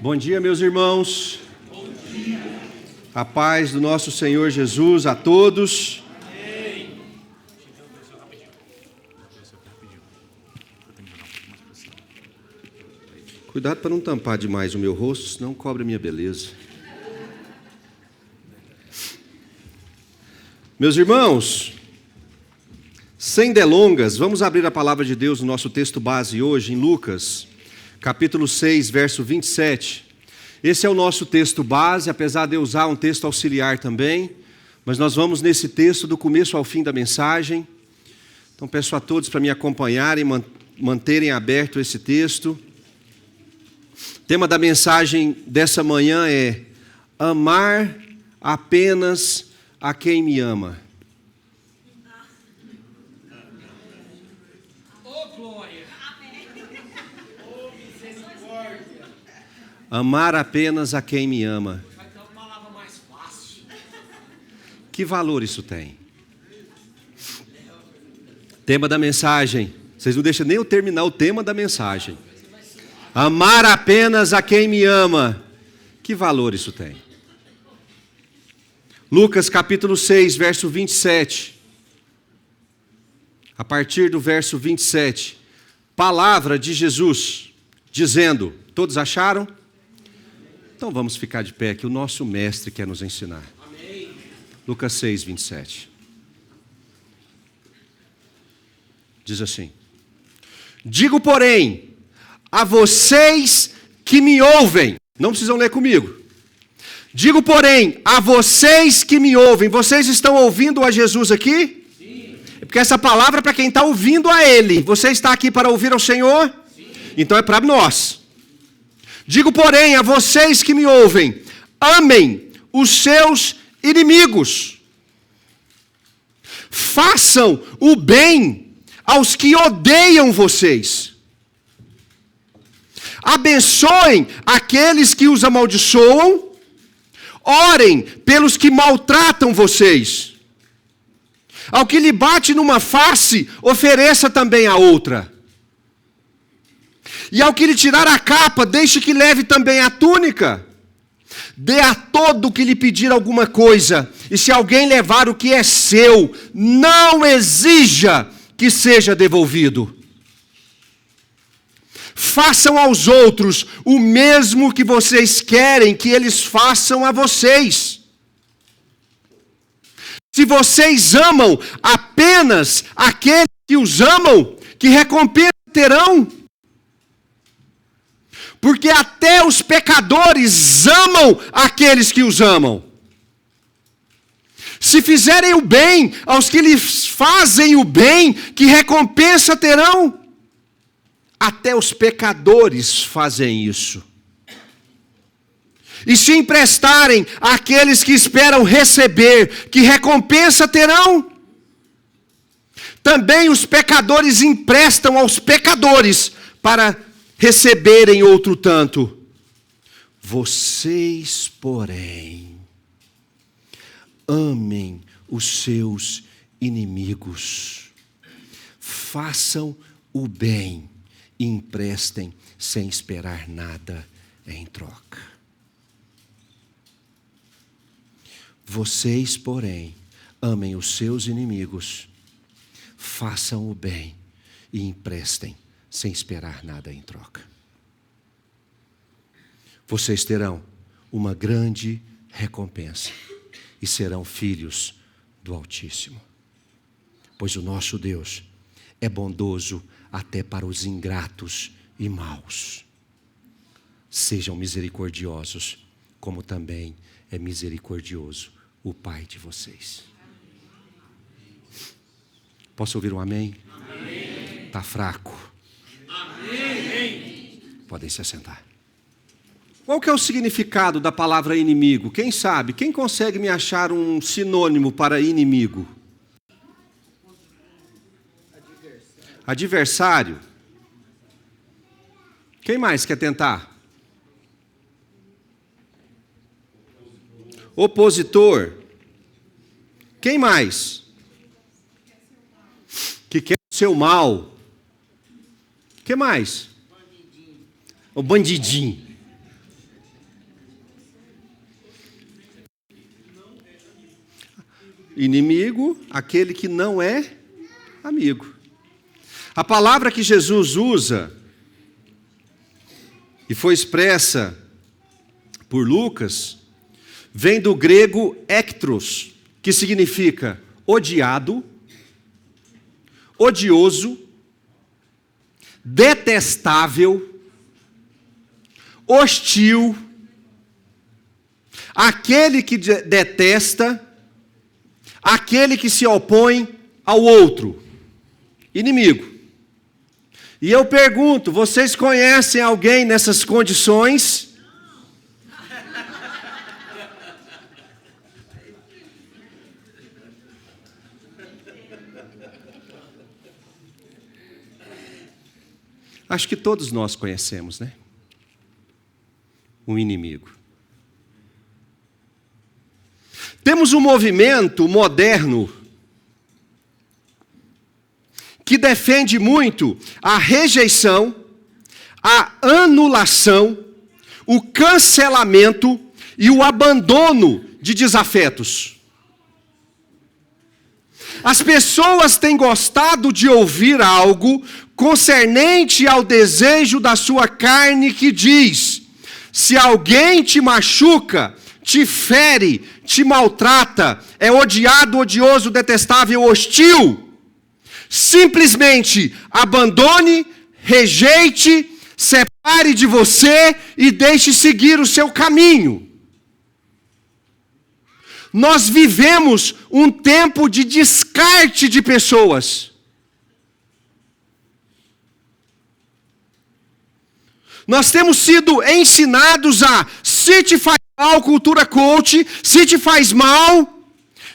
Bom dia, meus irmãos. Bom dia. A paz do nosso Senhor Jesus a todos. Amém. Cuidado para não tampar demais o meu rosto, senão cobre a minha beleza. Meus irmãos, sem delongas, vamos abrir a palavra de Deus no nosso texto base hoje, em Lucas, capítulo 6, verso 27. Esse é o nosso texto base, apesar de eu usar um texto auxiliar também, mas nós vamos nesse texto do começo ao fim da mensagem. Então peço a todos para me acompanharem, manterem aberto esse texto. O tema da mensagem dessa manhã é amar apenas a quem me ama. Amar apenas a quem me ama. Vai ter uma palavra mais fácil. Que valor isso tem? Tema da mensagem. Vocês não deixam nem eu terminar o tema da mensagem. Amar apenas a quem me ama. Que valor isso tem? Lucas capítulo 6, verso 27. A partir do verso 27. Palavra de Jesus, dizendo, todos acharam? Então vamos ficar de pé, que o nosso mestre quer nos ensinar. Amém. Lucas 6, 27. Diz assim: digo, porém, a vocês que me ouvem, não precisam ler comigo. Digo, porém, a vocês que me ouvem, vocês estão ouvindo a Jesus aqui? Sim. É porque essa palavra é para quem está ouvindo a Ele. Você está aqui para ouvir ao Senhor? Sim. Então é para nós. Digo, porém, a vocês que me ouvem, amem os seus inimigos. Façam o bem aos que odeiam vocês. Abençoem aqueles que os amaldiçoam. Orem pelos que maltratam vocês. Ao que lhe bate numa face, ofereça também a outra. E ao que lhe tirar a capa, deixe que leve também a túnica. Dê a todo que lhe pedir alguma coisa. E se alguém levar o que é seu, não exija que seja devolvido. Façam aos outros o mesmo que vocês querem que eles façam a vocês. Se vocês amam apenas aqueles que os amam, que recompensa terão? Porque até os pecadores amam aqueles que os amam. Se fizerem o bem aos que lhes fazem o bem, que recompensa terão? Até os pecadores fazem isso. E se emprestarem àqueles que esperam receber, que recompensa terão? Também os pecadores emprestam aos pecadores para receberem outro tanto. Vocês, porém, amem os seus inimigos. Façam o bem e emprestem sem esperar nada em troca. Vocês, porém, amem os seus inimigos. Façam o bem e emprestem sem esperar nada em troca. Vocês terão uma grande recompensa e serão filhos do Altíssimo. Pois o nosso Deus é bondoso até para os ingratos e maus. Sejam misericordiosos, como também é misericordioso o Pai de vocês. Posso ouvir um amém? Amém. Está fraco. Amém. Podem se assentar. Qual que é o significado da palavra inimigo? Quem sabe? Quem consegue me achar um sinônimo para inimigo? Adversário. Quem mais quer tentar? Opositor. Quem mais? Que quer o seu mal. Que mais? O bandidinho. inimigo, aquele que não é amigo. A palavra que Jesus usa, e foi expressa por Lucas, vem do grego ektros, que significa odiado, odioso, detestável, hostil, aquele que detesta, aquele que se opõe ao outro, inimigo. E eu pergunto, vocês conhecem alguém nessas condições? Acho que todos nós conhecemos, né? Um inimigo. Temos um movimento moderno que defende muito a rejeição, a anulação, o cancelamento e o abandono de desafetos. As pessoas têm gostado de ouvir algo concernente ao desejo da sua carne que diz: se alguém te machuca, te fere, te maltrata, é odiado, odioso, detestável, hostil, simplesmente abandone, rejeite, separe de você e deixe seguir o seu caminho. Nós vivemos um tempo de descarte de pessoas. Nós temos sido ensinados a, se te faz mal, cultura coach, se te faz mal,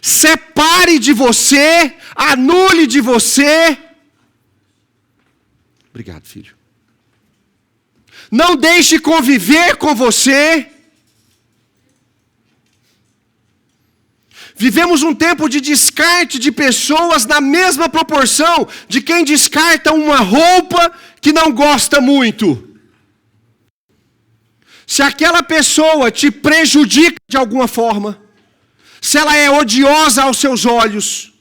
separe de você, anule de você. Obrigado, filho. Não deixe conviver com você. Vivemos um tempo de descarte de pessoas na mesma proporção de quem descarta uma roupa que não gosta muito. Se aquela pessoa te prejudica de alguma forma, se ela é odiosa aos seus olhos,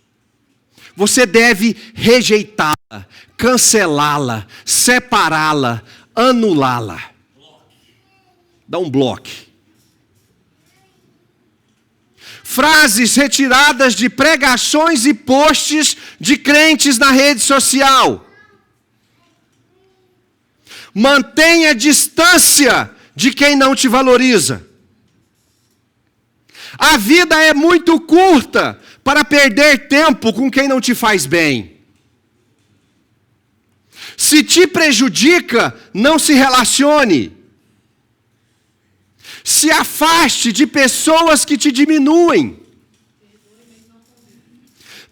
você deve rejeitá-la, cancelá-la, separá-la, anulá-la. Dá um bloco. Frases retiradas de pregações e posts de crentes na rede social. Mantenha distância de quem não te valoriza. A vida é muito curta para perder tempo com quem não te faz bem. Se te prejudica, não se relacione. Se afaste de pessoas que te diminuem.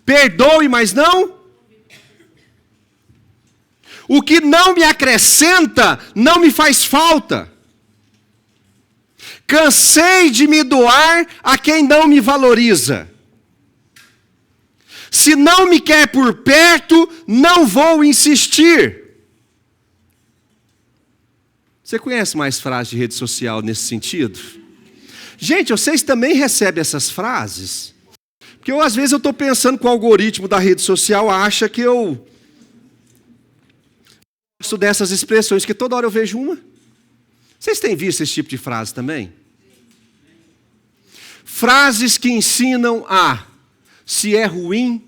Perdoe, mas não. O que não me acrescenta, não me faz falta. Cansei de me doar a quem não me valoriza. Se não me quer por perto, não vou insistir. Você conhece mais frases de rede social nesse sentido? Gente, vocês também recebem essas frases? Porque às vezes eu estou pensando que o algoritmo da rede social acha que eu gosto dessas expressões, que toda hora eu vejo uma. Vocês têm visto esse tipo de frase também? Frases que ensinam a, se é ruim,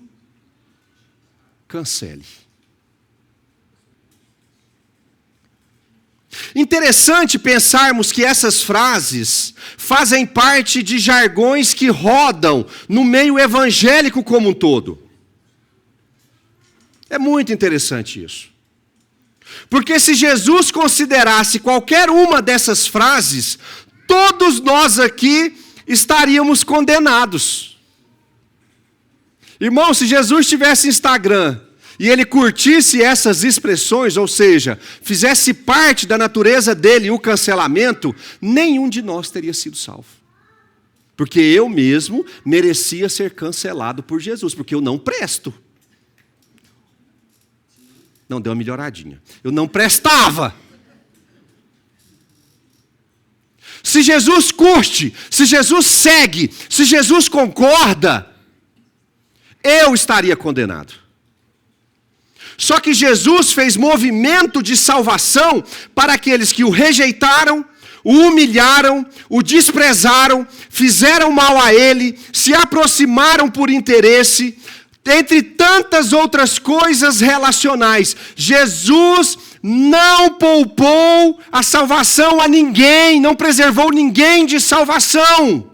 cancele. Interessante pensarmos que essas frases fazem parte de jargões que rodam no meio evangélico como um todo. É muito interessante isso. Porque se Jesus considerasse qualquer uma dessas frases, todos nós aqui estaríamos condenados. Irmão, se Jesus tivesse Instagram e ele curtisse essas expressões, ou seja, fizesse parte da natureza dele o cancelamento, nenhum de nós teria sido salvo. Porque eu mesmo merecia ser cancelado por Jesus, porque eu não presto. Não, deu uma melhoradinha. Eu não prestava. Se Jesus curte, se Jesus segue, se Jesus concorda, eu estaria condenado. Só que Jesus fez movimento de salvação para aqueles que o rejeitaram, o humilharam, o desprezaram, fizeram mal a ele, se aproximaram por interesse, entre tantas outras coisas relacionais. Jesus não poupou a salvação a ninguém, não preservou ninguém de salvação,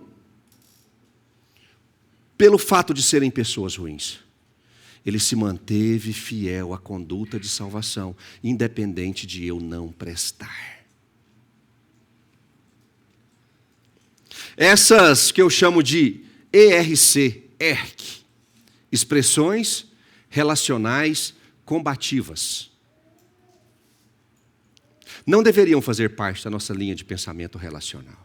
pelo fato de serem pessoas ruins. Ele se manteve fiel à conduta de salvação, independente de eu não prestar. Essas que eu chamo de ERC, expressões relacionais combativas, não deveriam fazer parte da nossa linha de pensamento relacional.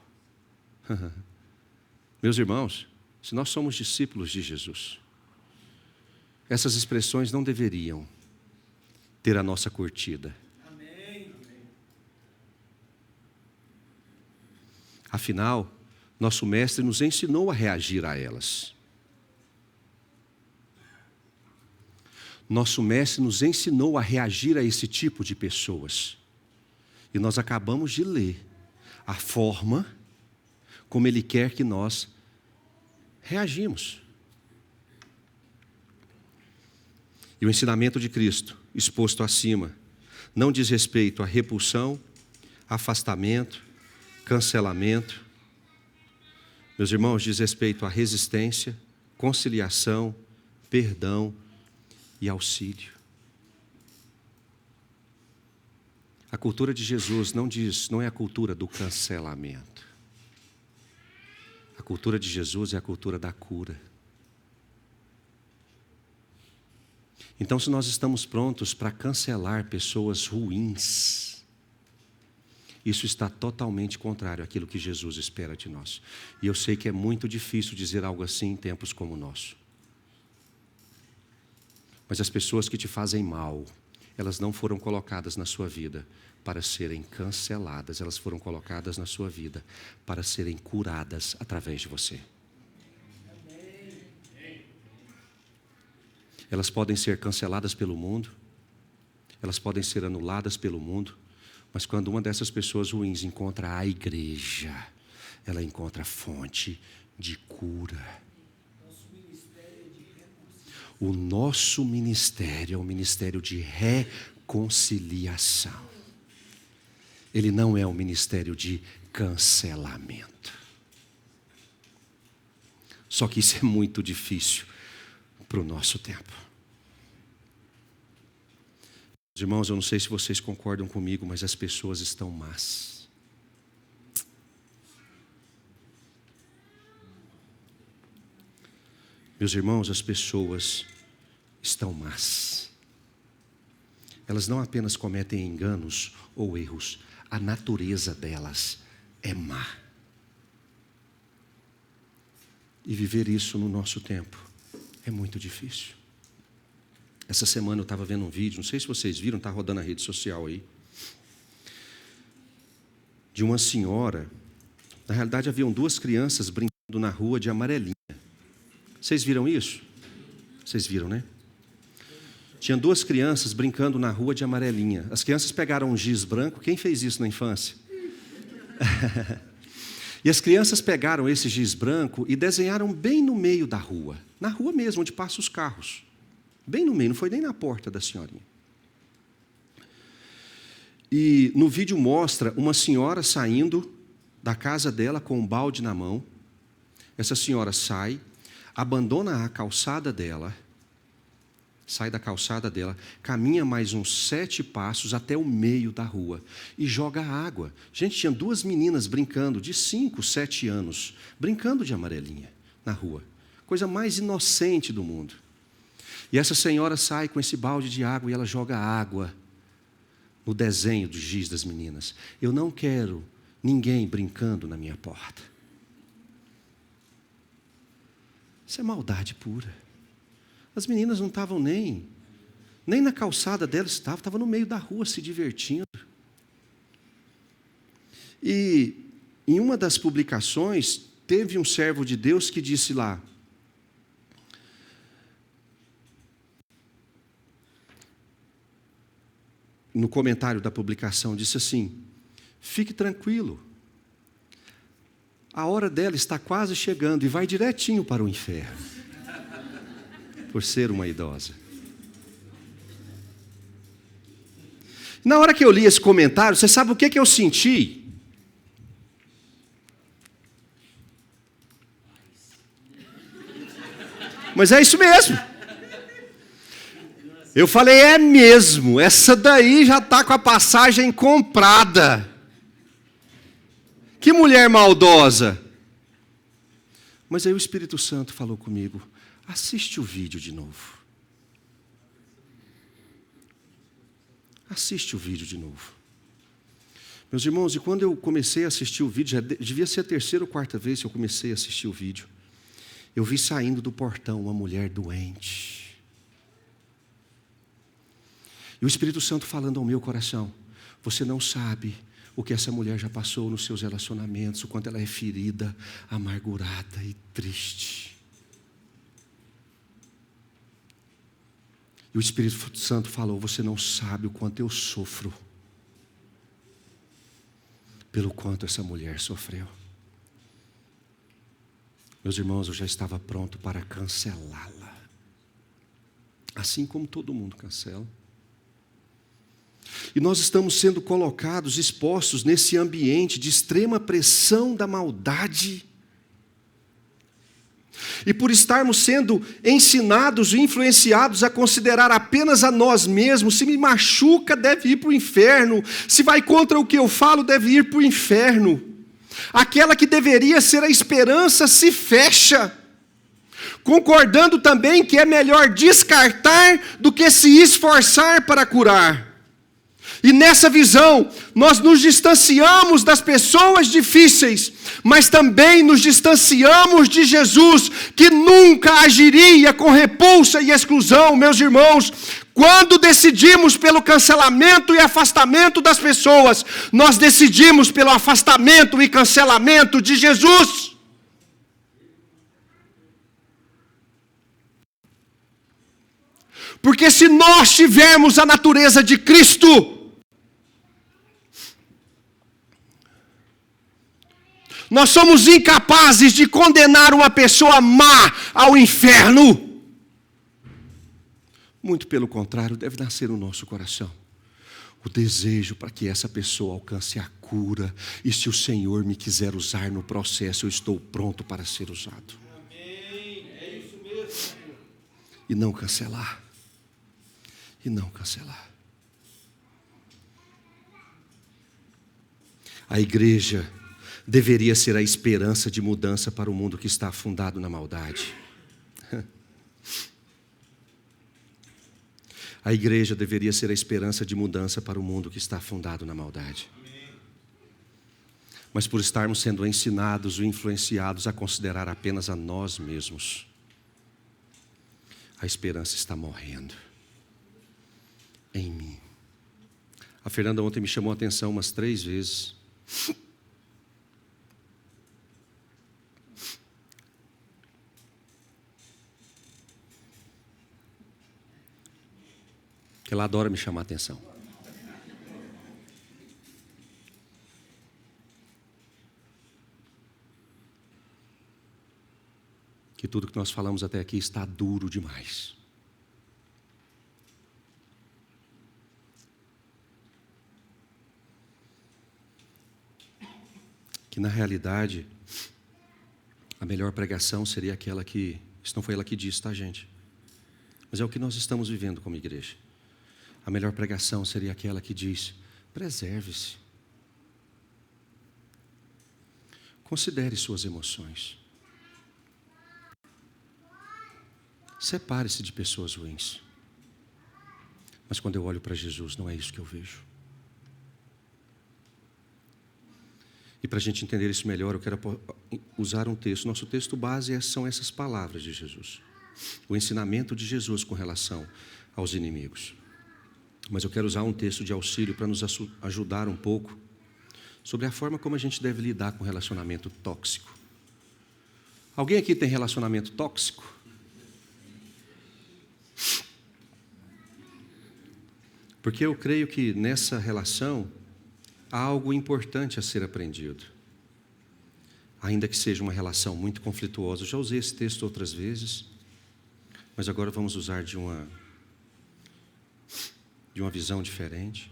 Meus irmãos, se nós somos discípulos de Jesus, essas expressões não deveriam ter a nossa curtida. Amém. Afinal, nosso mestre nos ensinou a reagir a elas. Nosso mestre nos ensinou a reagir a esse tipo de pessoas. E nós acabamos de ler a forma como ele quer que nós reagimos. E o ensinamento de Cristo, exposto acima, não diz respeito a repulsão, afastamento, cancelamento. Meus irmãos, diz respeito à resistência, conciliação, perdão e auxílio. A cultura de Jesus não é a cultura do cancelamento. A cultura de Jesus é a cultura da cura. Então, se nós estamos prontos para cancelar pessoas ruins, isso está totalmente contrário àquilo que Jesus espera de nós. E eu sei que é muito difícil dizer algo assim em tempos como o nosso. Mas as pessoas que te fazem mal, elas não foram colocadas na sua vida para serem canceladas, elas foram colocadas na sua vida para serem curadas através de você. Elas podem ser canceladas pelo mundo, elas podem ser anuladas pelo mundo, mas quando uma dessas pessoas ruins encontra a igreja, ela encontra a fonte de cura. O nosso ministério é um ministério de reconciliação. Ele não é um ministério de cancelamento. Só que isso é muito difícil para o nosso tempo. Irmãos, eu não sei se vocês concordam comigo, mas as pessoas estão más. Meus irmãos, as pessoas estão más. Elas não apenas cometem enganos ou erros, a natureza delas é má. E viver isso no nosso tempo é muito difícil. Essa semana eu estava vendo um vídeo, não sei se vocês viram, está rodando na rede social aí, de uma senhora. Na realidade, haviam duas crianças brincando na rua de amarelinha. Vocês viram isso? Vocês viram, né? Tinha duas crianças brincando na rua de amarelinha. As crianças pegaram um giz branco. Quem fez isso na infância? E as crianças pegaram esse giz branco e desenharam bem no meio da rua. Na rua mesmo, onde passam os carros. Bem no meio, não foi nem na porta da senhorinha. E no vídeo mostra uma senhora saindo da casa dela com um balde na mão. Essa senhora sai, abandona a calçada dela, sai da calçada dela, caminha mais uns 7 passos até o meio da rua e joga água. Gente, tinha duas meninas brincando de 5, 7 anos, brincando de amarelinha na rua. Coisa mais inocente do mundo. E essa senhora sai com esse balde de água e ela joga água no desenho do giz das meninas. Eu não quero ninguém brincando na minha porta. Isso é maldade pura. As meninas não estavam nem na calçada delas, estavam no meio da rua se divertindo. E em uma das publicações, teve um servo de Deus que disse lá: no comentário da publicação, disse assim: fique tranquilo, a hora dela está quase chegando e vai direitinho para o inferno, por ser uma idosa. Na hora que eu li esse comentário, você sabe o que eu senti? Mas é isso mesmo. Eu falei, é mesmo, essa daí já está com a passagem comprada. Que mulher maldosa. Mas aí o Espírito Santo falou comigo: assiste o vídeo de novo. Assiste o vídeo de novo. Meus irmãos, e quando eu comecei a assistir o vídeo, já devia ser a terceira ou quarta vez que eu comecei a assistir o vídeo, eu vi saindo do portão uma mulher doente. E o Espírito Santo falando ao meu coração: você não sabe o que essa mulher já passou nos seus relacionamentos, o quanto ela é ferida, amargurada e triste. E o Espírito Santo falou: você não sabe o quanto eu sofro pelo quanto essa mulher sofreu. Meus irmãos, eu já estava pronto para cancelá-la, assim como todo mundo cancela. E nós estamos sendo colocados, expostos nesse ambiente de extrema pressão da maldade. E por estarmos sendo ensinados e influenciados a considerar apenas a nós mesmos, se me machuca, deve ir para o inferno. Se vai contra o que eu falo, deve ir para o inferno. Aquela que deveria ser a esperança se fecha. Concordando também que é melhor descartar do que se esforçar para curar. E nessa visão, nós nos distanciamos das pessoas difíceis, mas também nos distanciamos de Jesus, que nunca agiria com repulsa e exclusão, meus irmãos. Quando decidimos pelo cancelamento e afastamento das pessoas, nós decidimos pelo afastamento e cancelamento de Jesus. Porque se nós tivermos a natureza de Cristo, nós somos incapazes de condenar uma pessoa má ao inferno. Muito pelo contrário, deve nascer no nosso coração o desejo para que essa pessoa alcance a cura. E se o Senhor me quiser usar no processo, eu estou pronto para ser usado. Amém. É isso mesmo. E não cancelar. E não cancelar. A igreja deveria ser a esperança de mudança para o mundo que está afundado na maldade. A igreja deveria ser a esperança de mudança para o mundo que está afundado na maldade. Mas por estarmos sendo ensinados ou influenciados a considerar apenas a nós mesmos, a esperança está morrendo em mim. A Fernanda ontem me chamou a atenção umas 3 vezes. Que ela adora me chamar a atenção. Que tudo que nós falamos até aqui está duro demais. Que na realidade, a melhor pregação seria aquela que, isso não foi ela que disse, tá, gente? Mas é o que nós estamos vivendo como igreja. A melhor pregação seria aquela que diz: preserve-se. Considere suas emoções. Separe-se de pessoas ruins. Mas quando eu olho para Jesus, não é isso que eu vejo. E para a gente entender isso melhor, eu quero usar um texto. Nosso texto base são essas palavras de Jesus. O ensinamento de Jesus com relação aos inimigos. Mas eu quero usar um texto de auxílio para nos ajudar um pouco sobre a forma como a gente deve lidar com relacionamento tóxico. Alguém aqui tem relacionamento tóxico? Porque eu creio que nessa relação há algo importante a ser aprendido. Ainda que seja uma relação muito conflituosa. Eu já usei esse texto outras vezes, mas agora vamos usar de uma visão diferente.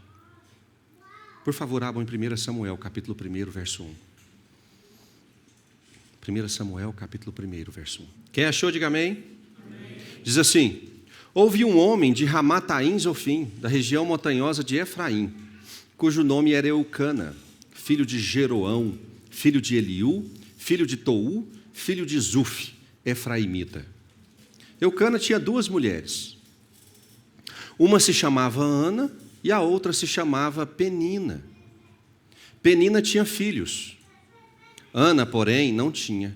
Por favor, abram em 1 Samuel, capítulo 1, verso 1. 1 Samuel, capítulo 1, verso 1. Quem achou, diga amém. Amém. Diz assim: houve um homem de Ramataim Zofim, da região montanhosa de Efraim, cujo nome era Eucana, filho de Jeroão, filho de Eliú, filho de Tou, filho de Zuf, efraimita. Eucana tinha 2 mulheres. Uma se chamava Ana e a outra se chamava Penina. Penina tinha filhos. Ana, porém, não tinha.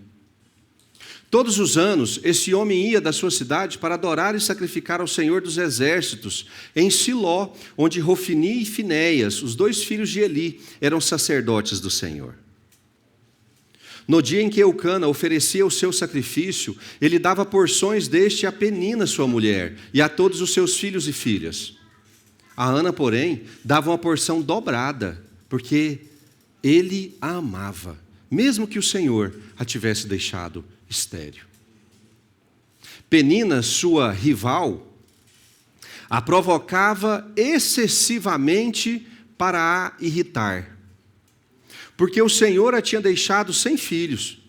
Todos os anos, esse homem ia da sua cidade para adorar e sacrificar ao Senhor dos Exércitos, em Siló, onde Rofini e Finéias, os 2 filhos de Eli, eram sacerdotes do Senhor. No dia em que Eucana oferecia o seu sacrifício, ele dava porções deste a Penina, sua mulher, e a todos os seus filhos e filhas. A Ana, porém, dava uma porção dobrada, porque ele a amava, mesmo que o Senhor a tivesse deixado estéril. Penina, sua rival, a provocava excessivamente para a irritar, porque o Senhor a tinha deixado sem filhos.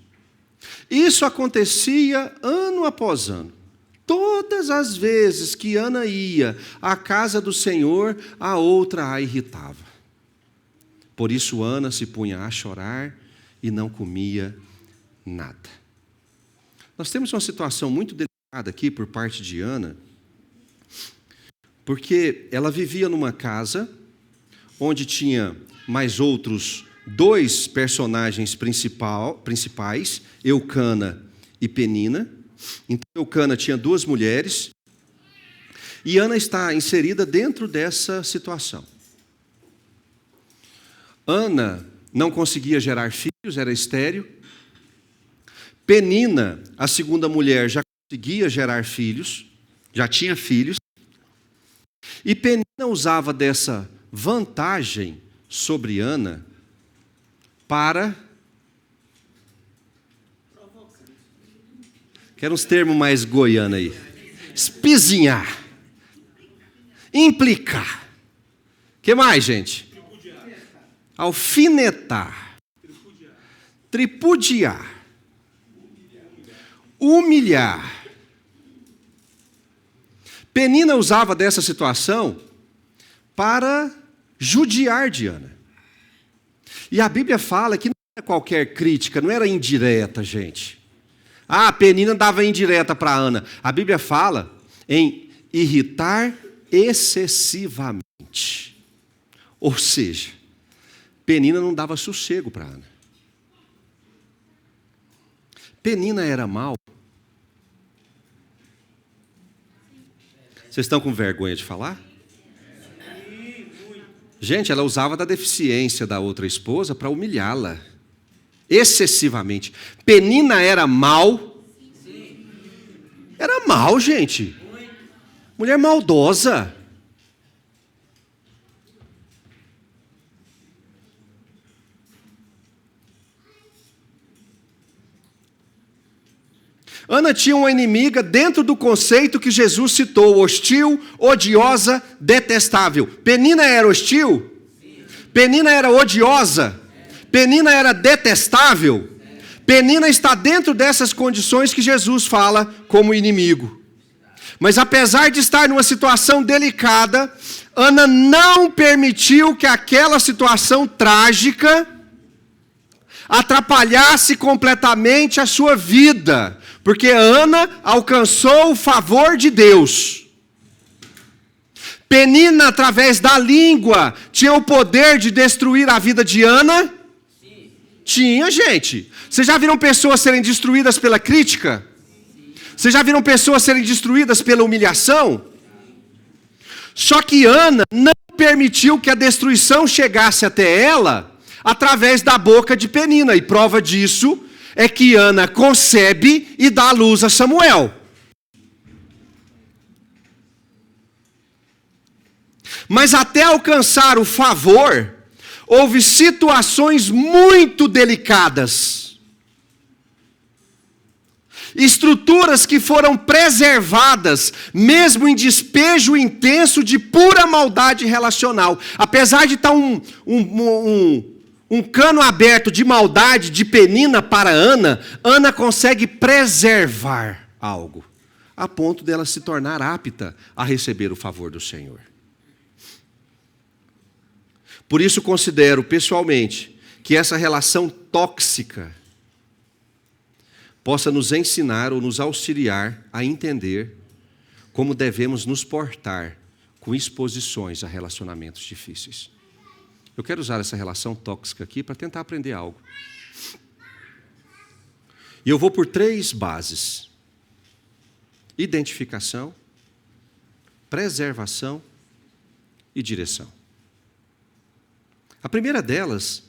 Isso acontecia ano após ano. Todas as vezes que Ana ia à casa do Senhor, a outra a irritava. Por isso Ana se punha a chorar e não comia nada. Nós temos uma situação muito delicada aqui por parte de Ana, porque ela vivia numa casa onde tinha mais outros 2 personagens principais, Eucana e Penina. Então Eucana tinha 2 mulheres e Ana está inserida dentro dessa situação. Ana não conseguia gerar filhos, era estéril. Penina, a segunda mulher, já conseguia gerar filhos, já tinha filhos. E Penina usava dessa vantagem sobre Ana para... Quero uns termos mais goianos aí. Espizinhar. Implicar. O que mais, gente? Alfinetar, tripudiar, humilhar. Penina usava dessa situação para judiar de Ana. E a Bíblia fala que não era qualquer crítica, não era indireta, gente. Ah, Penina dava indireta para Ana. A Bíblia fala em irritar excessivamente. Ou seja, Penina não dava sossego para Ana. Penina era mal. Vocês estão com vergonha de falar? Gente, ela usava da deficiência da outra esposa para humilhá-la. Excessivamente. Penina era mal. Era mal, gente. Mulher maldosa. Ana tinha uma inimiga dentro do conceito que Jesus citou: hostil, odiosa, detestável. Penina era hostil? Penina era odiosa? Penina era detestável? Penina está dentro dessas condições que Jesus fala como inimigo. Mas apesar de estar numa situação delicada, Ana não permitiu que aquela situação trágica atrapalhasse completamente a sua vida. Porque Ana alcançou o favor de Deus. Penina, através da língua, tinha o poder de destruir a vida de Ana? Sim. Tinha, gente. Vocês já viram pessoas serem destruídas pela crítica? Sim. Vocês já viram pessoas serem destruídas pela humilhação? Só que Ana não permitiu que a destruição chegasse até ela através da boca de Penina. E prova disso é que Ana concebe e dá à luz a Samuel. Mas até alcançar o favor, houve situações muito delicadas. Estruturas que foram preservadas, mesmo em despejo intenso de pura maldade relacional. Apesar de estar um cano aberto de maldade de Penina para Ana, Ana consegue preservar algo, a ponto dela se tornar apta a receber o favor do Senhor. Por isso considero pessoalmente que essa relação tóxica possa nos ensinar ou nos auxiliar a entender como devemos nos portar com exposições a relacionamentos difíceis. Eu quero usar essa relação tóxica aqui para tentar aprender algo. E eu vou por 3 bases: identificação, preservação e direção. A primeira delas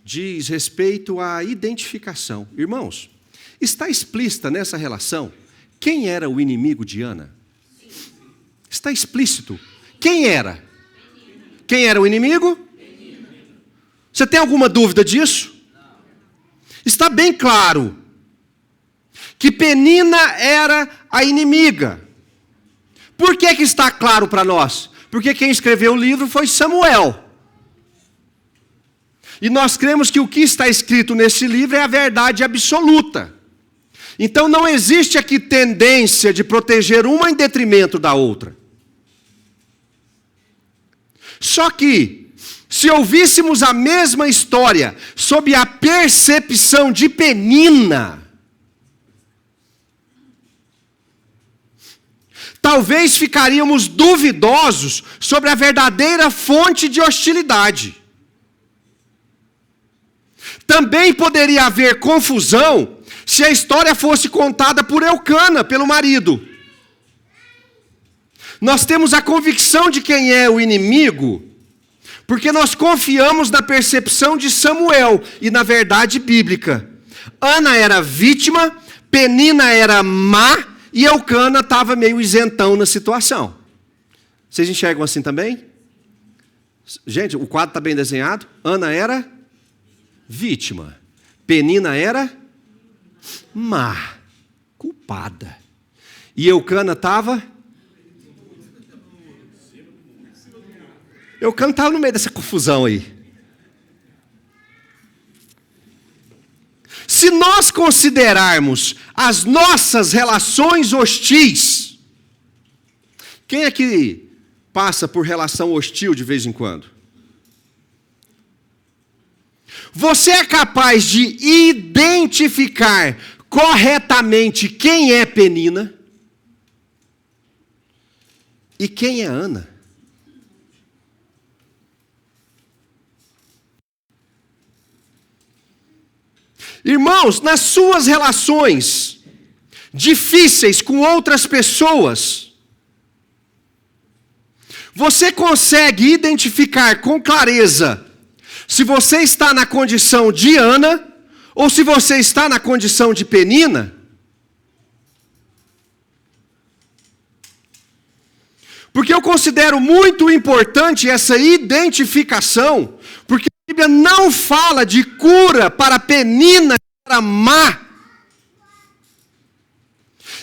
diz respeito à identificação. Irmãos, está explícita nessa relação quem era o inimigo de Ana? Está explícito. Quem era? Quem era o inimigo? Você tem alguma dúvida disso? Está bem claro que Penina era a inimiga. Por que está claro para nós? Porque quem escreveu o livro foi Samuel. E nós cremos que o que está escrito nesse livro é a verdade absoluta. Então não existe aqui tendência de proteger uma em detrimento da outra. Só que, se ouvíssemos a mesma história sob a percepção de Penina, talvez ficaríamos duvidosos sobre a verdadeira fonte de hostilidade. Também poderia haver confusão se a história fosse contada por Eucana, pelo marido. Nós temos a convicção de quem é o inimigo, porque nós confiamos na percepção de Samuel e na verdade bíblica. Ana era vítima, Penina era má, e Eucana estava meio isentão na situação. Vocês enxergam assim também? Gente, o quadro está bem desenhado. Ana era vítima. Penina era má, culpada. E Eucana estava... Eucana estava no meio dessa confusão aí. Se nós considerarmos as nossas relações hostis, quem é que passa por relação hostil de vez em quando? Você é capaz de identificar corretamente quem é Penina e quem é Ana? Irmãos, nas suas relações difíceis com outras pessoas, você consegue identificar com clareza se você está na condição de Ana ou se você está na condição de Penina? Porque eu considero muito importante essa identificação, porque a Bíblia não fala de cura para Penina, para má.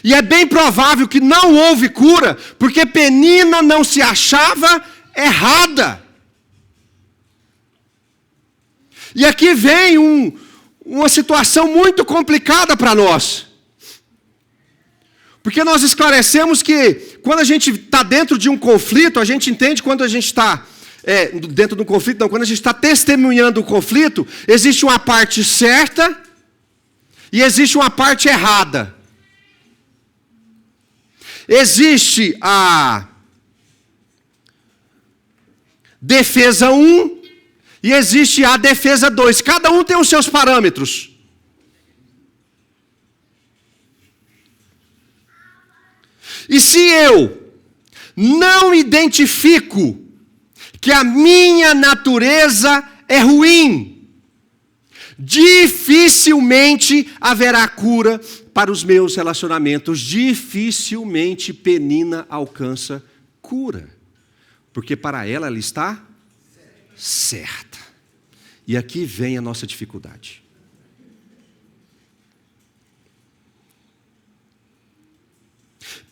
E é bem provável que não houve cura, porque Penina não se achava errada. E aqui vem uma situação muito complicada para nós. Porque nós esclarecemos que quando a gente está dentro de um conflito, a gente entende quando a gente está dentro de um conflito, não, quando a gente está testemunhando o conflito, existe uma parte certa e existe uma parte errada. Existe a defesa 1 e existe a defesa 2. Cada um tem os seus parâmetros. E se eu não identifico que a minha natureza é ruim, dificilmente haverá cura para os meus relacionamentos. Dificilmente Penina alcança cura. Porque para ela está certa. E aqui vem a nossa dificuldade.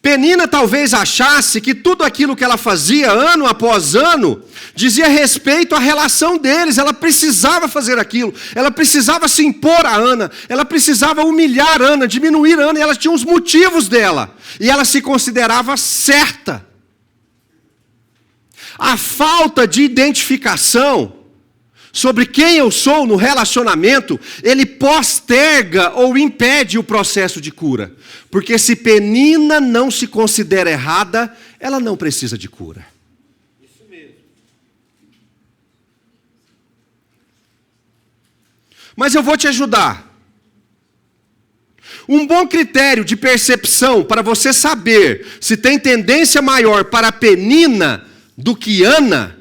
Penina talvez achasse que tudo aquilo que ela fazia ano após ano dizia respeito à relação deles. Ela precisava fazer aquilo, ela precisava se impor a Ana, ela precisava humilhar Ana, diminuir Ana, e ela tinha os motivos dela, e ela se considerava certa. A falta de identificação sobre quem eu sou no relacionamento, ele posterga ou impede o processo de cura. Porque se Penina não se considera errada, ela não precisa de cura. Isso mesmo. Mas eu vou te ajudar. Um bom critério de percepção para você saber se tem tendência maior para Penina do que Ana.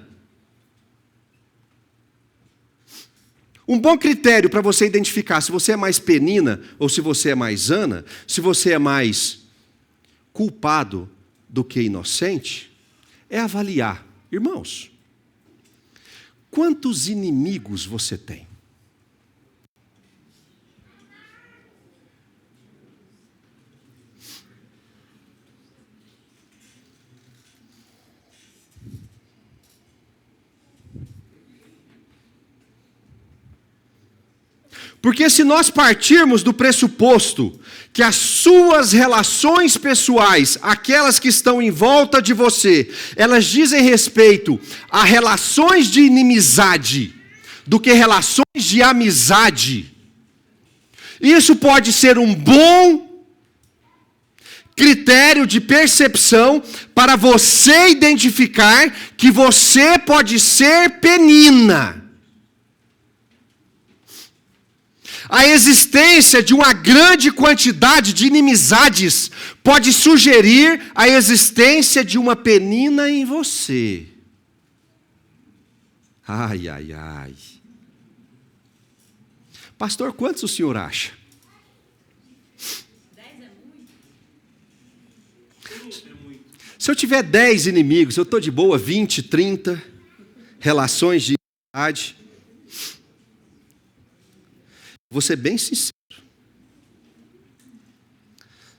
Um bom critério para você identificar se você é mais Penina ou se você é mais Ana, se você é mais culpado do que inocente, é avaliar. Irmãos, quantos inimigos você tem? Porque se nós partirmos do pressuposto que as suas relações pessoais, aquelas que estão em volta de você, elas dizem respeito a relações de inimizade do que relações de amizade, isso pode ser um bom critério de percepção para você identificar que você pode ser Penina. A existência de uma grande quantidade de inimizades pode sugerir a existência de uma Penina em você. Ai, ai, ai. Pastor, quantos o senhor acha? 10 é muito. Se eu tiver 10 inimigos, eu estou de boa, 20, 30 relações de inimizade. Vou ser bem sincero.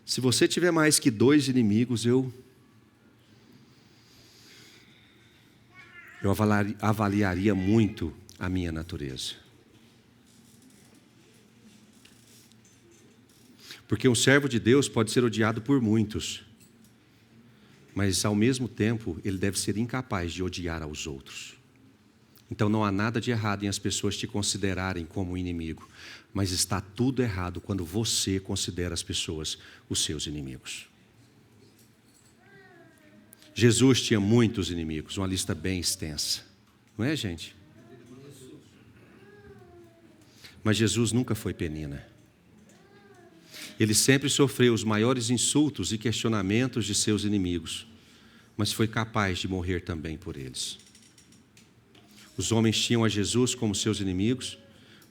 Se você tiver mais que 2 inimigos, eu avaliaria muito a minha natureza. Porque um servo de Deus pode ser odiado por muitos, mas ao mesmo tempo ele deve ser incapaz de odiar aos outros. Então não há nada de errado em as pessoas te considerarem como inimigo, mas está tudo errado quando você considera as pessoas os seus inimigos. Jesus tinha muitos inimigos, uma lista bem extensa. Não é, gente? Mas Jesus nunca foi Penina. Ele sempre sofreu os maiores insultos e questionamentos de seus inimigos, mas foi capaz de morrer também por eles. Os homens tinham a Jesus como seus inimigos,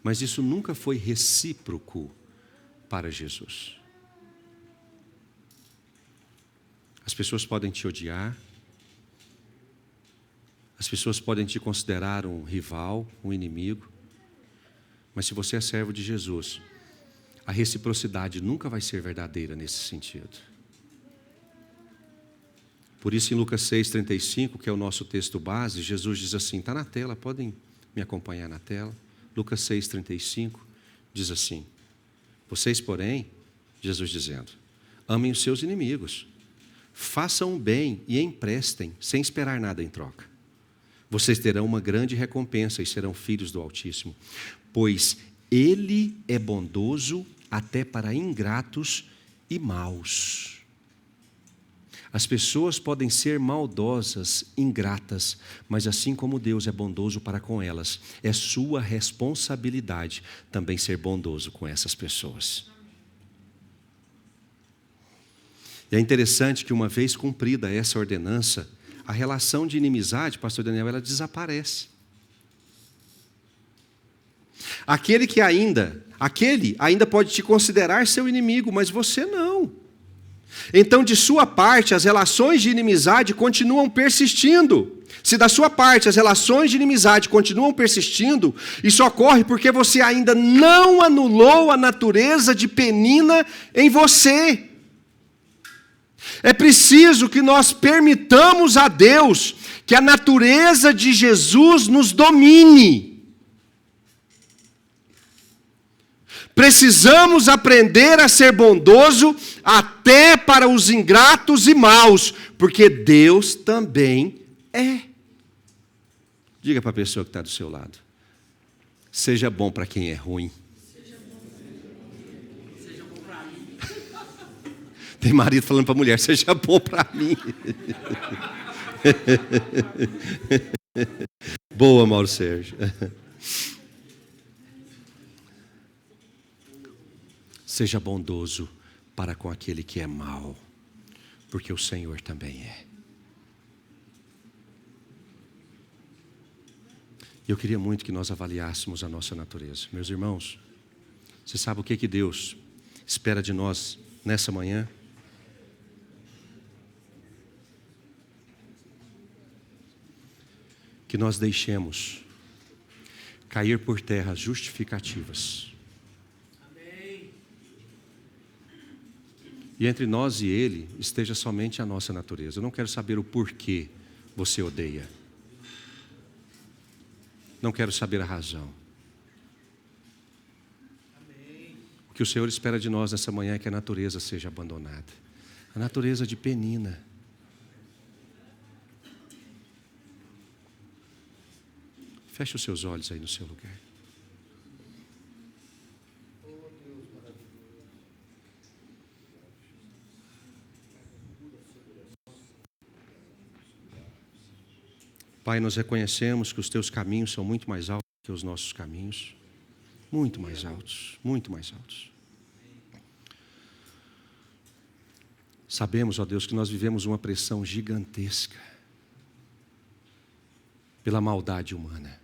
mas isso nunca foi recíproco para Jesus. As pessoas podem te odiar, as pessoas podem te considerar um rival, um inimigo, mas se você é servo de Jesus, a reciprocidade nunca vai ser verdadeira nesse sentido. Por isso, em Lucas 6,35, que é o nosso texto base, Jesus diz assim, está na tela, podem me acompanhar na tela. Lucas 6,35 diz assim, vocês, porém, Jesus dizendo, amem os seus inimigos, façam o bem e emprestem, sem esperar nada em troca. Vocês terão uma grande recompensa e serão filhos do Altíssimo, pois Ele é bondoso até para ingratos e maus. As pessoas podem ser maldosas, ingratas, mas assim como Deus é bondoso para com elas, é sua responsabilidade também ser bondoso com essas pessoas. E é interessante que uma vez cumprida essa ordenança, a relação de inimizade, pastor Daniel, ela desaparece. Aquele ainda pode te considerar seu inimigo, mas você não. Então, de sua parte, as relações de inimizade continuam persistindo. Se da sua parte as relações de inimizade continuam persistindo, isso ocorre porque você ainda não anulou a natureza de Penina em você. É preciso que nós permitamos a Deus que a natureza de Jesus nos domine. Precisamos aprender a ser bondoso até para os ingratos e maus, porque Deus também é. Diga para a pessoa que está do seu lado: seja bom para quem é ruim. Tem marido falando para a mulher: seja bom para mim. Boa, Mauro Sérgio. Seja bondoso para com aquele que é mau, porque o Senhor também é. Eu queria muito que nós avaliássemos a nossa natureza. Meus irmãos, você sabe o que Deus espera de nós nessa manhã? Que nós deixemos cair por terra as justificativas. Amém. E entre nós e Ele esteja somente a nossa natureza. Eu não quero saber o porquê você odeia. Não quero saber a razão. Amém. O que o Senhor espera de nós nessa manhã é que a natureza seja abandonada. A natureza de Penina. Feche os seus olhos aí no seu lugar. Pai, nós reconhecemos que os teus caminhos são muito mais altos que os nossos caminhos. Muito mais altos, muito mais altos. Sabemos, ó Deus, que nós vivemos uma pressão gigantesca pela maldade humana.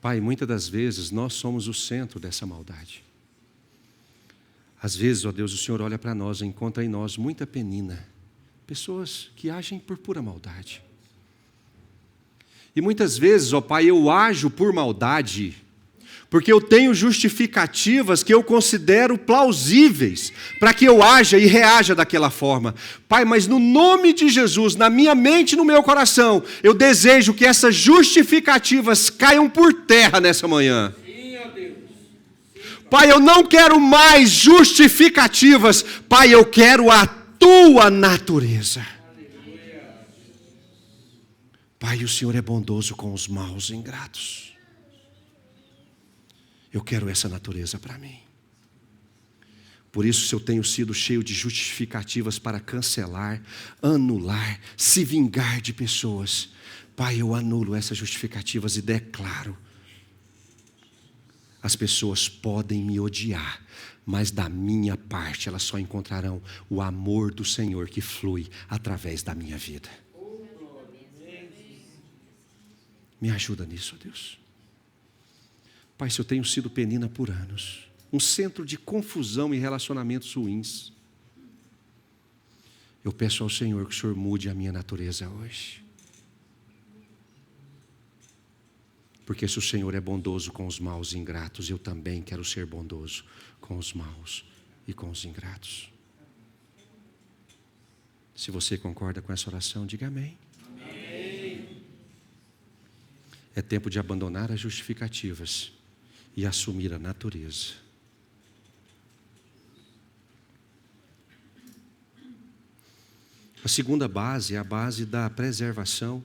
Pai, muitas das vezes nós somos o centro dessa maldade. Às vezes, ó Deus, o Senhor olha para nós e encontra em nós muita penina. Pessoas que agem por pura maldade. E muitas vezes, ó Pai, eu ajo por maldade, porque eu tenho justificativas que eu considero plausíveis para que eu haja e reaja daquela forma. Pai, mas no nome de Jesus, na minha mente e no meu coração, eu desejo que essas justificativas caiam por terra nessa manhã. Sim, ó Deus. Pai, eu não quero mais justificativas. Pai, eu quero a tua natureza. Aleluia. Pai, o Senhor é bondoso com os maus e ingratos. Eu quero essa natureza para mim. Por isso, se eu tenho sido cheio de justificativas para cancelar, anular, se vingar de pessoas, Pai, eu anulo essas justificativas e declaro: as pessoas podem me odiar, mas da minha parte elas só encontrarão o amor do Senhor que flui através da minha vida. Me ajuda nisso, ó Deus. Pai, se eu tenho sido penina por anos, um centro de confusão e relacionamentos ruins, eu peço ao Senhor que o Senhor mude a minha natureza hoje. Porque se o Senhor é bondoso com os maus e ingratos, eu também quero ser bondoso com os maus e com os ingratos. Se você concorda com essa oração, diga amém. Amém. É tempo de abandonar as justificativas e assumir a natureza. A segunda base é a base da preservação.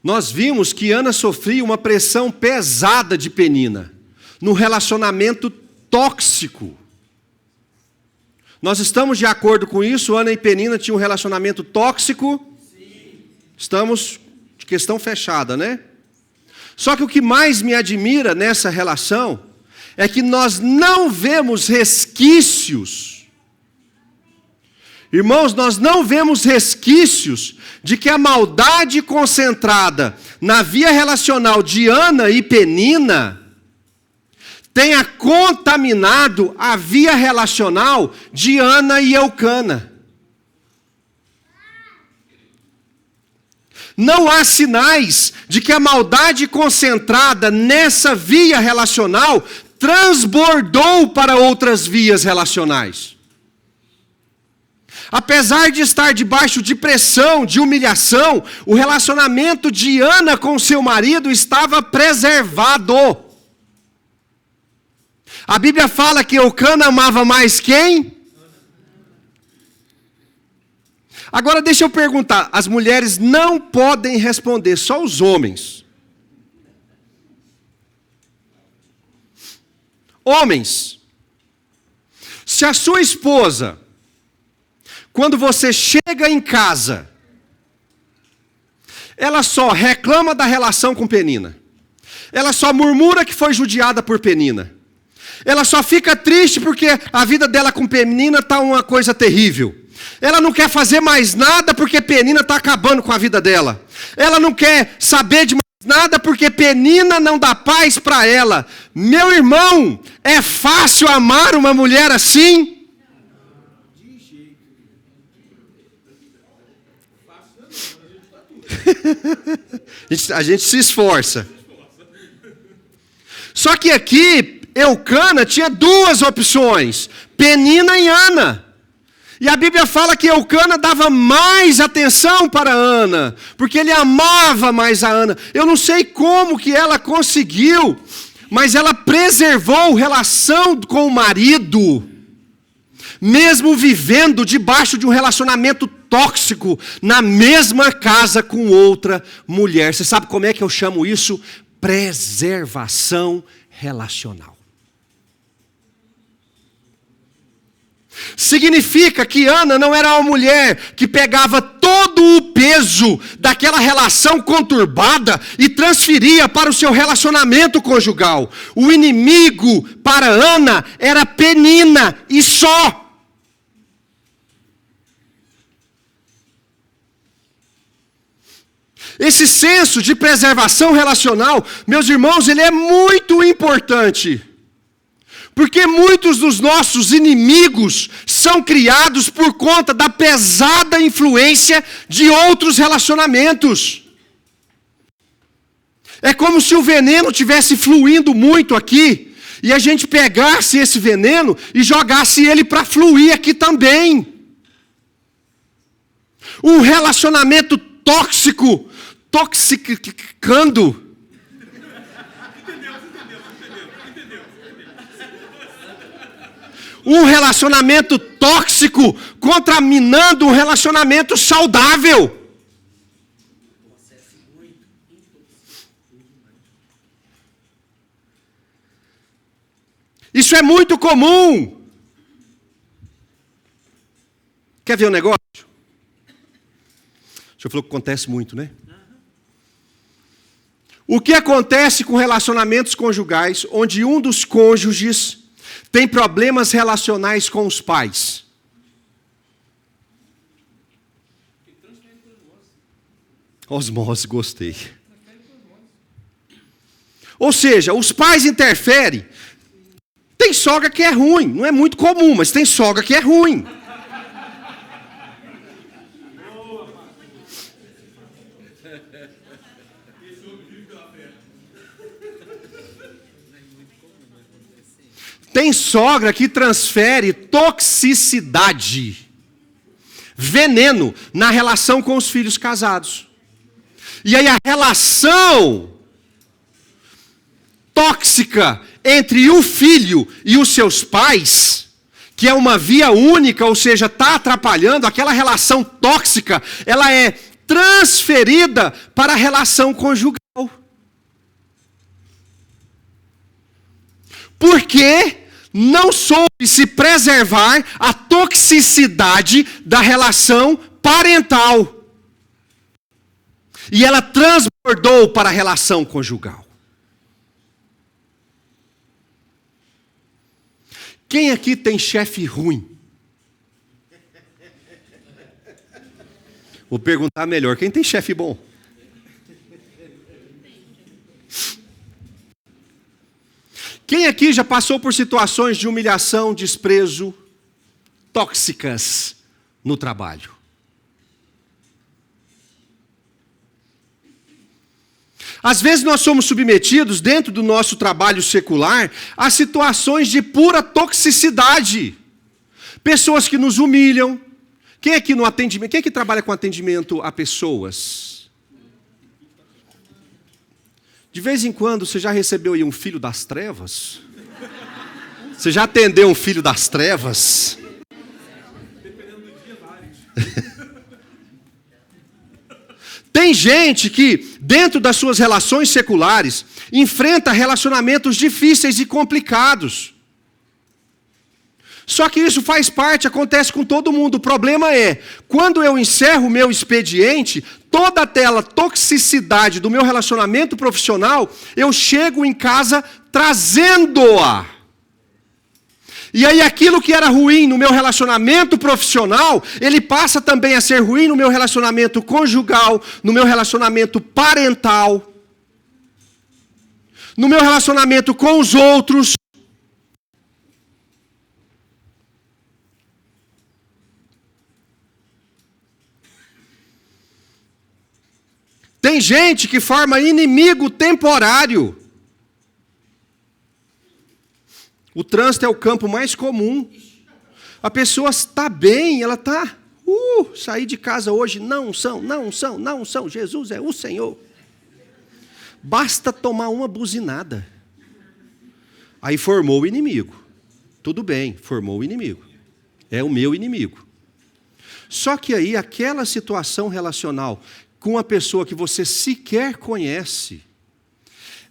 Nós vimos que Ana sofria uma pressão pesada de Penina, no relacionamento tóxico. Nós estamos de acordo com isso? Ana e Penina tinham um relacionamento tóxico? Sim. Estamos de questão fechada, né? Só que o que mais me admira nessa relação é que nós não vemos resquícios. Irmãos, nós não vemos resquícios de que a maldade concentrada na via relacional de Ana e Penina tenha contaminado a via relacional de Ana e Eucana. Não há sinais de que a maldade concentrada nessa via relacional transbordou para outras vias relacionais. Apesar de estar debaixo de pressão, de humilhação, o relacionamento de Ana com seu marido estava preservado. A Bíblia fala que Eucana amava mais quem? Agora deixa eu perguntar, as mulheres não podem responder, só os homens. Homens, se a sua esposa, quando você chega em casa, ela só reclama da relação com Penina, ela só murmura que foi judiada por Penina, ela só fica triste porque a vida dela com Penina está uma coisa terrível, ela não quer fazer mais nada porque Penina está acabando com a vida dela, ela não quer saber de mais nada porque Penina não dá paz para ela. Meu irmão, é fácil amar uma mulher assim? A gente se esforça. Só que aqui, Eucana tinha duas opções, Penina e Ana. E a Bíblia fala que Eucana dava mais atenção para Ana, porque ele amava mais a Ana. Eu não sei como que ela conseguiu, mas ela preservou relação com o marido, mesmo vivendo debaixo de um relacionamento tóxico, na mesma casa com outra mulher. Você sabe como é que eu chamo isso? Preservação relacional. Significa que Ana não era uma mulher que pegava todo o peso daquela relação conturbada e transferia para o seu relacionamento conjugal. O inimigo para Ana era Penina e só. Esse senso de preservação relacional, meus irmãos, ele é muito importante. Porque muitos dos nossos inimigos são criados por conta da pesada influência de outros relacionamentos. É como se o veneno estivesse fluindo muito aqui, e a gente pegasse esse veneno e jogasse ele para fluir aqui também. Um relacionamento tóxico, toxicando. Um relacionamento tóxico contaminando um relacionamento saudável. Isso é muito comum. Quer ver um negócio? O senhor falou que acontece muito, né? O que acontece com relacionamentos conjugais onde um dos cônjuges tem problemas relacionais com os pais? Osmose, gostei. Ou seja, os pais interferem. Tem sogra que é ruim, não é muito comum, mas tem sogra que é ruim. Tem sogra que transfere toxicidade, veneno na relação com os filhos casados. E aí a relação tóxica entre o filho e os seus pais, que é uma via única, ou seja, está atrapalhando, aquela relação tóxica, ela é transferida para a relação conjugal. Porque não soube se preservar a toxicidade da relação parental. E ela transbordou para a relação conjugal. Quem aqui tem chefe ruim? Vou perguntar melhor, quem tem chefe bom? Quem aqui já passou por situações de humilhação, desprezo, tóxicas no trabalho? Às vezes nós somos submetidos, dentro do nosso trabalho secular, a situações de pura toxicidade. Pessoas que nos humilham. Quem aqui no atendimento, quem aqui trabalha com atendimento a pessoas? De vez em quando você já recebeu aí um filho das trevas? Você já atendeu um filho das trevas? Dependendo do dia, vários. Tem gente que, dentro das suas relações seculares, enfrenta relacionamentos difíceis e complicados. Só que isso faz parte, acontece com todo mundo. O problema é, quando eu encerro o meu expediente, toda aquela toxicidade do meu relacionamento profissional, eu chego em casa trazendo-a. E aí aquilo que era ruim no meu relacionamento profissional, ele passa também a ser ruim no meu relacionamento conjugal, no meu relacionamento parental, no meu relacionamento com os outros. Tem gente que forma inimigo temporário. O trânsito é o campo mais comum. A pessoa está bem, ela está... saí de casa hoje, não são. Jesus é o Senhor. Basta tomar uma buzinada. Aí formou o inimigo. Tudo bem, formou o inimigo. É o meu inimigo. Só que aí, aquela situação relacional com uma pessoa que você sequer conhece,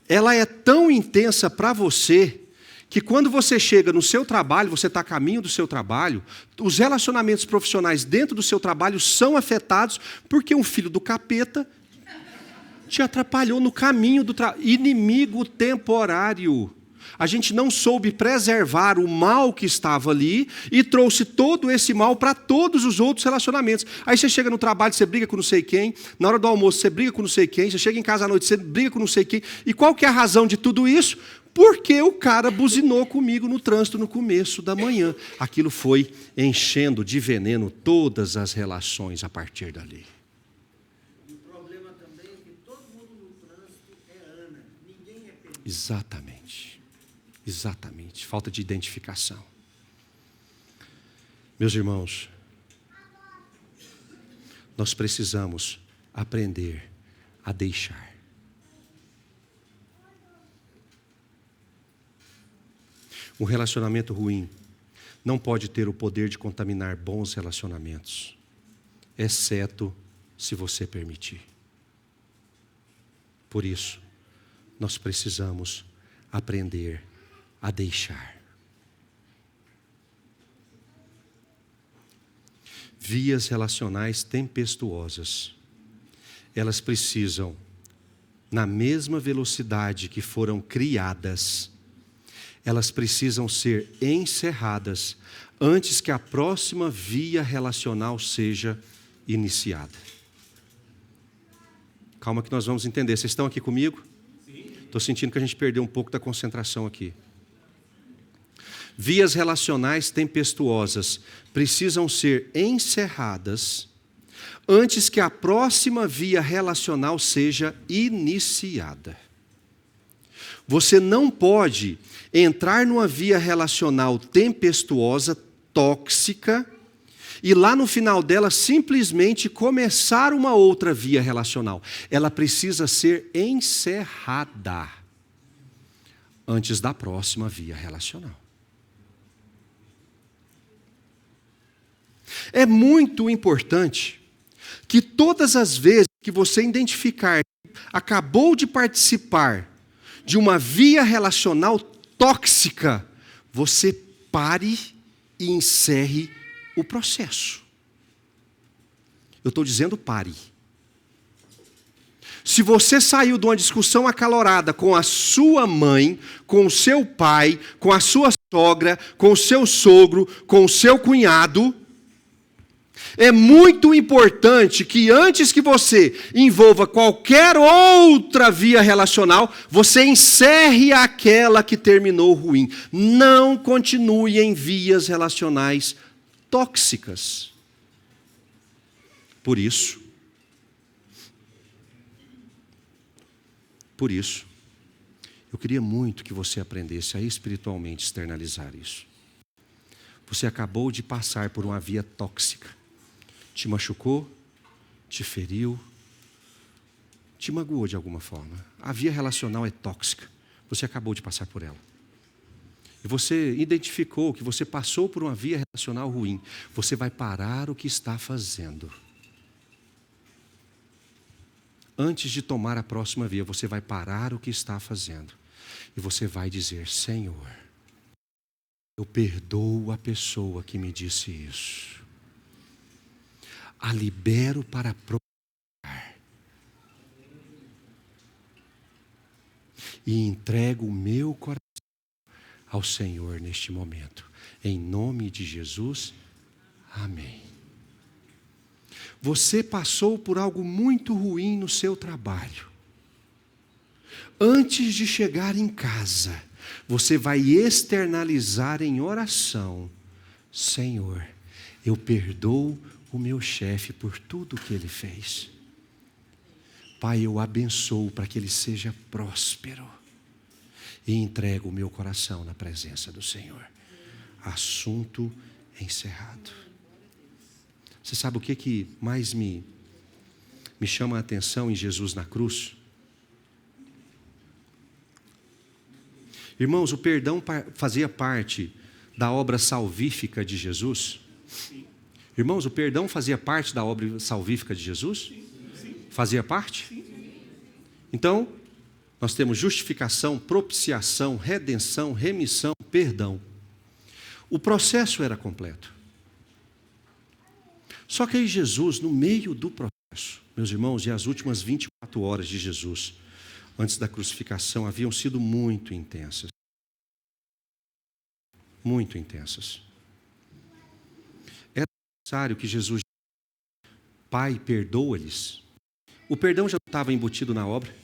ela é tão intensa para você, que quando você chega no seu trabalho, você está a caminho do seu trabalho, os relacionamentos profissionais dentro do seu trabalho são afetados porque um filho do capeta te atrapalhou no caminho do trabalho. Inimigo temporário. A gente não soube preservar o mal que estava ali e trouxe todo esse mal para todos os outros relacionamentos. Aí você chega no trabalho, você briga com não sei quem, na hora do almoço você briga com não sei quem, você chega em casa à noite, você briga com não sei quem. E qual que é a razão de tudo isso? Porque o cara buzinou comigo no trânsito no começo da manhã. Aquilo foi enchendo de veneno todas as relações a partir dali. O problema também é que todo mundo no trânsito é Ana, ninguém é Pedro. Exatamente. Falta de identificação. Meus irmãos, nós precisamos aprender a deixar. Um relacionamento ruim não pode ter o poder de contaminar bons relacionamentos, exceto se você permitir. Por isso, nós precisamos aprender a deixar. Vias relacionais tempestuosas, elas precisam, na mesma velocidade que foram criadas, elas precisam ser encerradas antes que a próxima via relacional seja iniciada. Calma que nós vamos entender. Vocês estão aqui comigo? Estou sentindo que a gente perdeu um pouco da concentração aqui. Vias relacionais tempestuosas precisam ser encerradas antes que a próxima via relacional seja iniciada. Você não pode entrar numa via relacional tempestuosa, tóxica, e lá no final dela simplesmente começar uma outra via relacional. Ela precisa ser encerrada antes da próxima via relacional. É muito importante que todas as vezes que você identificar que acabou de participar de uma via relacional tóxica, você pare e encerre o processo. Eu estou dizendo pare. Se você saiu de uma discussão acalorada com a sua mãe, com o seu pai, com a sua sogra, com o seu sogro, com o seu cunhado, É muito importante que antes que você envolva qualquer outra via relacional, você encerre aquela que terminou ruim. Não continue em vias relacionais tóxicas. Por isso, eu queria muito que você aprendesse a espiritualmente externalizar isso. Você acabou de passar por uma via tóxica. Te machucou, te feriu, te magoou de alguma forma. A via relacional é tóxica. Você acabou de passar por ela. E você identificou que você passou por uma via relacional ruim. Você vai parar o que está fazendo. Antes de tomar a próxima via, você vai parar o que está fazendo. E você vai dizer: Senhor, eu perdoo a pessoa que me disse isso. A libero para provar. E entrego o meu coração ao Senhor neste momento. Em nome de Jesus, amém. Você passou por algo muito ruim no seu trabalho. Antes de chegar em casa, você vai externalizar em oração: Senhor, eu perdoo o meu chefe por tudo que ele fez. Pai, eu abençoo para que ele seja próspero. E entrego o meu coração na presença do Senhor. Assunto encerrado. Você sabe o que mais me chama a atenção em Jesus na cruz? Irmãos, o perdão fazia parte da obra salvífica de Jesus? Irmãos, o perdão fazia parte da obra salvífica de Jesus? Fazia parte? Então, nós temos justificação, propiciação, redenção, remissão, perdão. O processo era completo. Só que aí Jesus, no meio do processo, meus irmãos, e as últimas 24 horas de Jesus, antes da crucificação, haviam sido muito intensas. Muito intensas. Era necessário que Jesus, Pai, perdoa-lhes. O perdão já estava embutido na obra.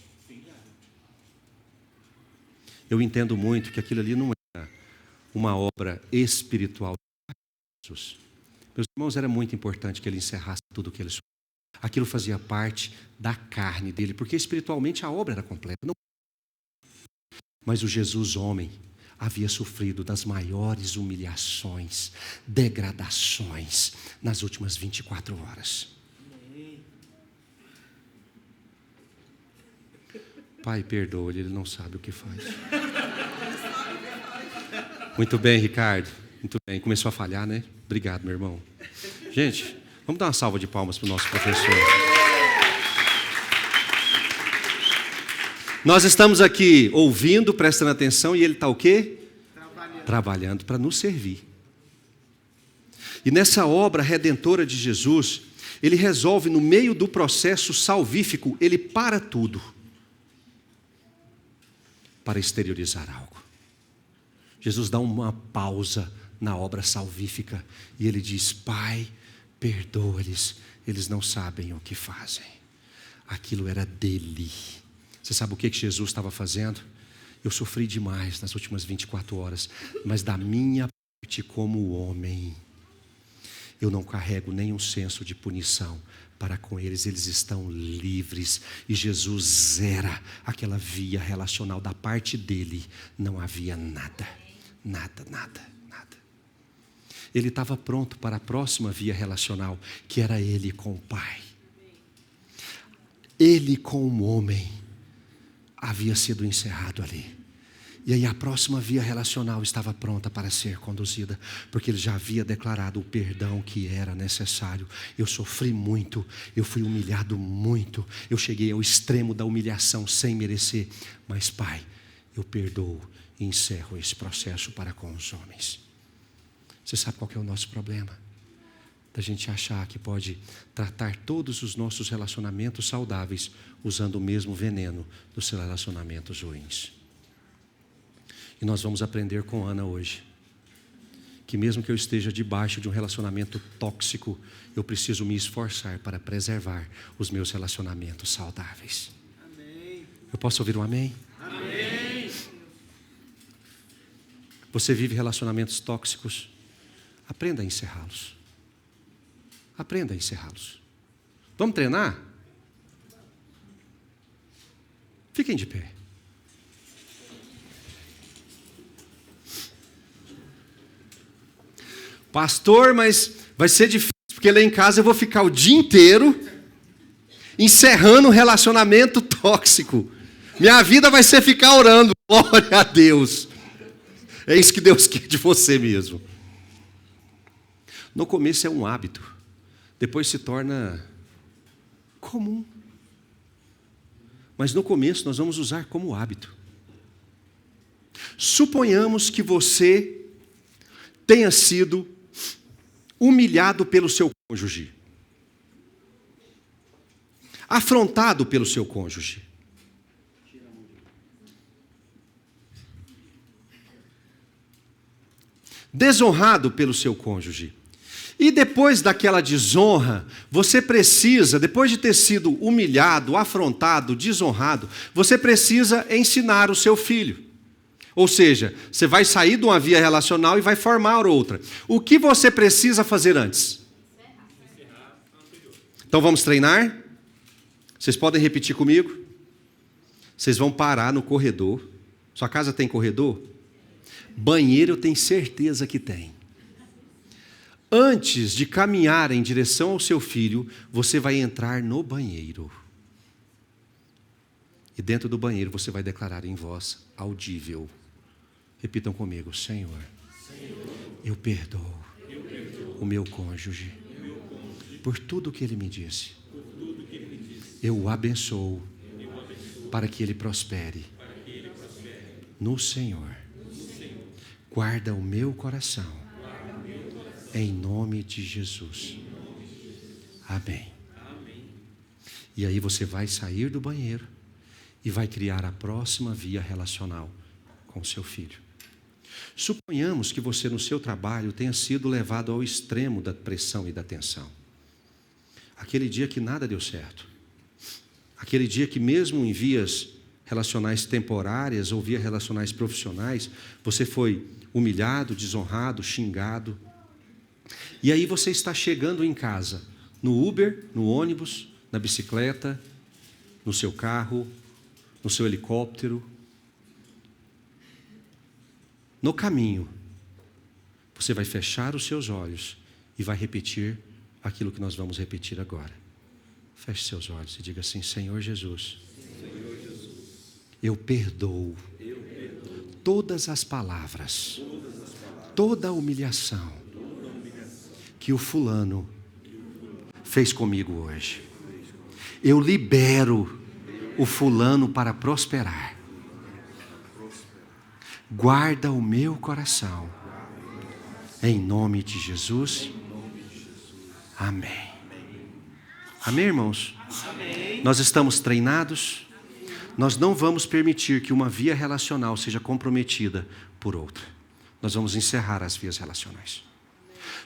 Eu entendo muito que aquilo ali não era uma obra espiritual de Jesus. Meus irmãos, era muito importante que ele encerrasse tudo o que ele sofreu. Aquilo fazia parte da carne dele, porque espiritualmente a obra era completa. Mas o Jesus homem havia sofrido das maiores humilhações, degradações nas últimas 24 horas. Pai, perdoa-lhe, ele não sabe o que faz. Muito bem, Ricardo. Muito bem, começou a falhar, né? Obrigado, meu irmão. Gente, vamos dar uma salva de palmas para o nosso professor. Nós estamos aqui ouvindo, prestando atenção, e ele está o quê? Trabalhando para nos servir. E nessa obra redentora de Jesus, ele resolve, no meio do processo salvífico, ele para tudo para exteriorizar algo. Jesus dá uma pausa na obra salvífica e ele diz: Pai, perdoa-lhes, eles não sabem o que fazem. Aquilo era dele. Você sabe o que Jesus estava fazendo? Eu sofri demais nas últimas 24 horas, mas da minha parte como homem, eu não carrego nenhum senso de punição para com eles, eles estão livres. E Jesus zera aquela via relacional da parte dele, não havia nada. Ele estava pronto para a próxima via relacional, que era ele com o Pai. Ele com o homem havia sido encerrado ali. E aí a próxima via relacional estava pronta para ser conduzida, porque ele já havia declarado o perdão que era necessário. Eu sofri muito, eu fui humilhado muito, eu cheguei ao extremo da humilhação sem merecer. Mas Pai, eu perdoo e encerro esse processo para com os homens. Você sabe qual que é o nosso problema? Da gente achar que pode tratar todos os nossos relacionamentos saudáveis usando o mesmo veneno dos relacionamentos ruins. E nós vamos aprender com Ana hoje que mesmo que eu esteja debaixo de um relacionamento tóxico, eu preciso me esforçar para preservar os meus relacionamentos saudáveis. Amém. Eu posso ouvir um amém? Amém. Você vive relacionamentos tóxicos? Aprenda a encerrá-los. Aprenda a encerrá-los. Vamos treinar? Fiquem de pé. Pastor, mas vai ser difícil, porque lá em casa eu vou ficar o dia inteiro encerrando um relacionamento tóxico. Minha vida vai ser ficar orando. Glória a Deus. É isso que Deus quer de você mesmo. No começo é um hábito, depois se torna comum. Mas no começo nós vamos usar como hábito. Suponhamos que você tenha sido humilhado pelo seu cônjuge, afrontado pelo seu cônjuge, desonrado pelo seu cônjuge. E depois daquela desonra, você precisa, depois de ter sido humilhado, afrontado, desonrado, você precisa ensinar o seu filho. Ou seja, você vai sair de uma via relacional e vai formar outra. O que você precisa fazer antes? Então vamos treinar? Vocês podem repetir comigo? Vocês vão parar no corredor. Sua casa tem corredor? Banheiro eu tenho certeza que tem. Antes de caminhar em direção ao seu filho, você vai entrar no banheiro. E dentro do banheiro você vai declarar em voz audível. Repitam comigo: Senhor, eu perdoo o meu cônjuge por tudo que ele me disse. Eu o abençoo para que ele prospere no Senhor. Guarda o meu coração em nome de Jesus. Amém. E aí você vai sair do banheiro e vai criar a próxima via relacional com seu filho. Suponhamos que você no seu trabalho tenha sido levado ao extremo da pressão e da tensão. Aquele dia que nada deu certo. Aquele dia que mesmo em vias relacionais temporárias ou vias relacionais profissionais, você foi humilhado, desonrado, xingado. E aí você está chegando em casa, no Uber, no ônibus, na bicicleta, no seu carro, no seu helicóptero. No caminho, você vai fechar os seus olhos e vai repetir aquilo que nós vamos repetir agora. Feche seus olhos e diga assim: Senhor Jesus, eu perdoo todas as palavras, toda a humilhação que o fulano fez comigo hoje. Eu libero o fulano para prosperar. Guarda o meu coração, em nome de Jesus. Amém. Amém, irmãos? Amém. Nós estamos treinados. Nós não vamos permitir que uma via relacional seja comprometida por outra. Nós vamos encerrar as vias relacionais.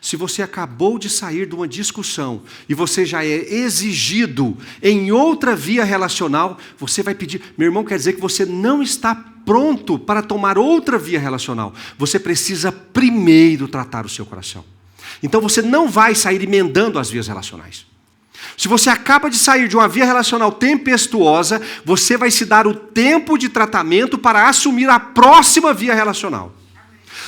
Se você acabou de sair de uma discussão e você já é exigido em outra via relacional, você vai pedir. Meu irmão, quer dizer que você não está pronto para tomar outra via relacional. Você precisa primeiro tratar o seu coração. Então você não vai sair emendando as vias relacionais. Se você acaba de sair de uma via relacional tempestuosa, você vai se dar o tempo de tratamento para assumir a próxima via relacional.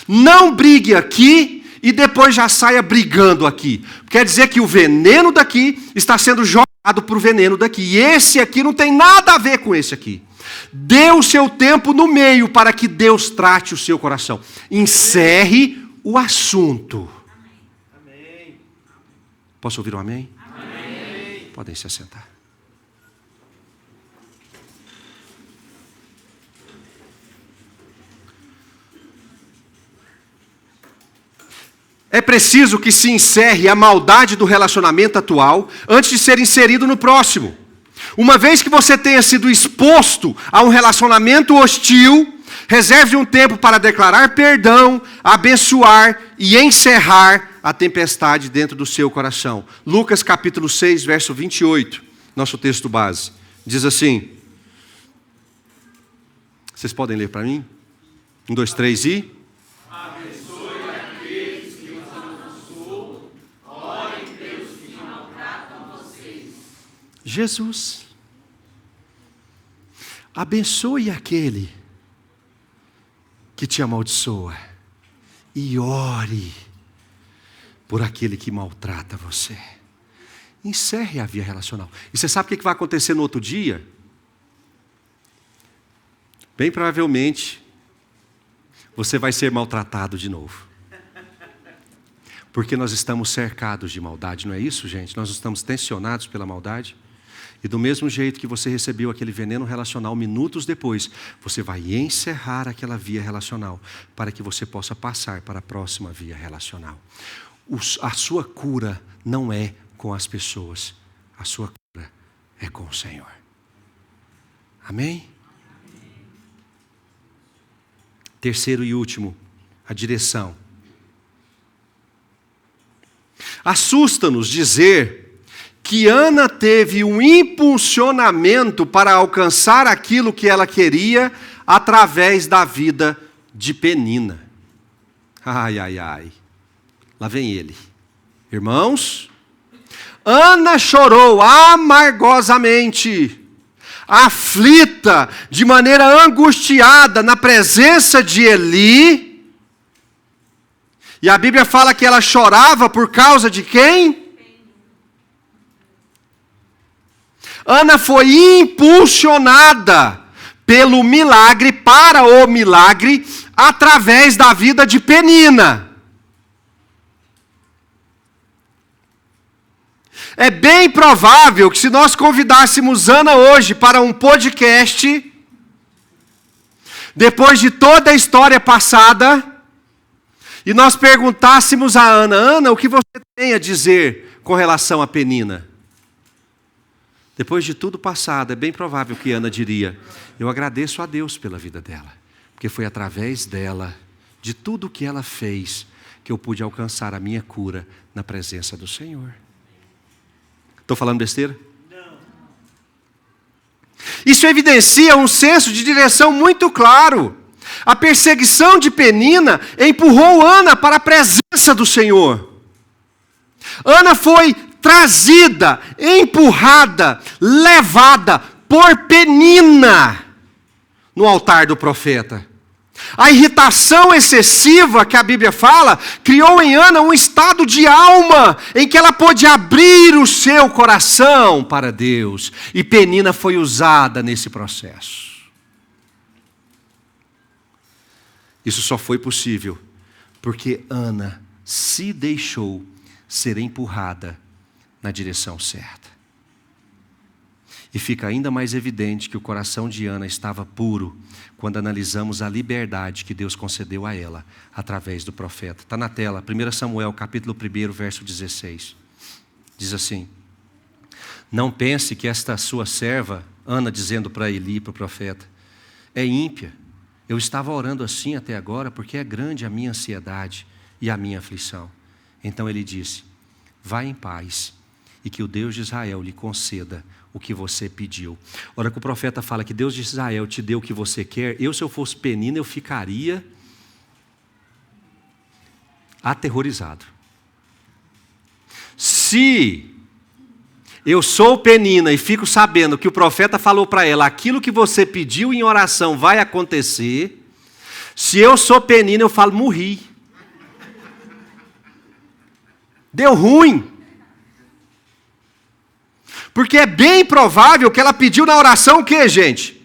Não brigue aqui e depois já saia brigando aqui. Quer dizer que o veneno daqui está sendo jogado para o veneno daqui. E esse aqui não tem nada a ver com esse aqui. Dê o seu tempo no meio para que Deus trate o seu coração. Encerre o assunto. Amém. Posso ouvir um amém? Amém. Podem se assentar. É preciso que se encerre a maldade do relacionamento atual antes de ser inserido no próximo. Uma vez que você tenha sido exposto a um relacionamento hostil, Reserve um tempo para declarar perdão, abençoar e encerrar a tempestade dentro do seu coração. Lucas capítulo 6, verso 28, nosso texto base. Diz assim, vocês podem ler para mim? 1, 2, 3 e... Abençoe aqueles que os amaldiçoam, orem pelos que maltratam vocês. Jesus, abençoe aquele que te amaldiçoa e ore por aquele que maltrata você. Encerre a via relacional. E você sabe o que vai acontecer no outro dia? Bem provavelmente, você vai ser maltratado de novo. Porque nós estamos cercados de maldade, não é isso, gente? Nós estamos tensionados pela maldade. E do mesmo jeito que você recebeu aquele veneno relacional minutos depois, você vai encerrar aquela via relacional para que você possa passar para a próxima via relacional. A sua cura não é com as pessoas, a sua cura é com o Senhor. Amém? Terceiro e último, a direção. Assusta-nos dizer que Ana teve um impulsionamento para alcançar aquilo que ela queria através da vida de Penina. Ai, ai, ai. Lá vem ele. Irmãos, Ana chorou amargosamente, aflita, de maneira angustiada na presença de Eli. E a Bíblia fala que ela chorava por causa de quem? Ana foi impulsionada pelo milagre, para o milagre, através da vida de Penina. É bem provável que se nós convidássemos Ana hoje para um podcast, depois de toda a história passada, e nós perguntássemos a Ana, Ana, o que você tem a dizer com relação a Penina? Depois de tudo passado, é bem provável que Ana diria, eu agradeço a Deus pela vida dela, porque foi através dela, de tudo que ela fez, que eu pude alcançar a minha cura na presença do Senhor. Estou falando besteira? Não. Isso evidencia um senso de direção muito claro. A perseguição de Penina empurrou Ana para a presença do Senhor. Ana foi trazida, empurrada, levada por Penina no altar do profeta. A irritação excessiva que a Bíblia fala, criou em Ana um estado de alma, em que ela pôde abrir o seu coração para Deus. E Penina foi usada nesse processo. Isso só foi possível porque Ana se deixou ser empurrada na direção certa. E fica ainda mais evidente que o coração de Ana estava puro quando analisamos a liberdade que Deus concedeu a ela através do profeta. Está na tela, 1 Samuel, capítulo 1, verso 16. Diz assim, não pense que esta sua serva, Ana dizendo para Eli, para o profeta, é ímpia. Eu estava orando assim até agora porque é grande a minha ansiedade e a minha aflição. Então ele disse, vá em paz e que o Deus de Israel lhe conceda o que você pediu. A hora que o profeta fala que Deus de Israel te deu o que você quer, se eu fosse Penina, eu ficaria aterrorizado. Se eu sou Penina e fico sabendo que o profeta falou para ela, aquilo que você pediu em oração vai acontecer, se eu sou Penina, eu falo, morri. Deu ruim. Porque é bem provável que ela pediu na oração o quê, gente?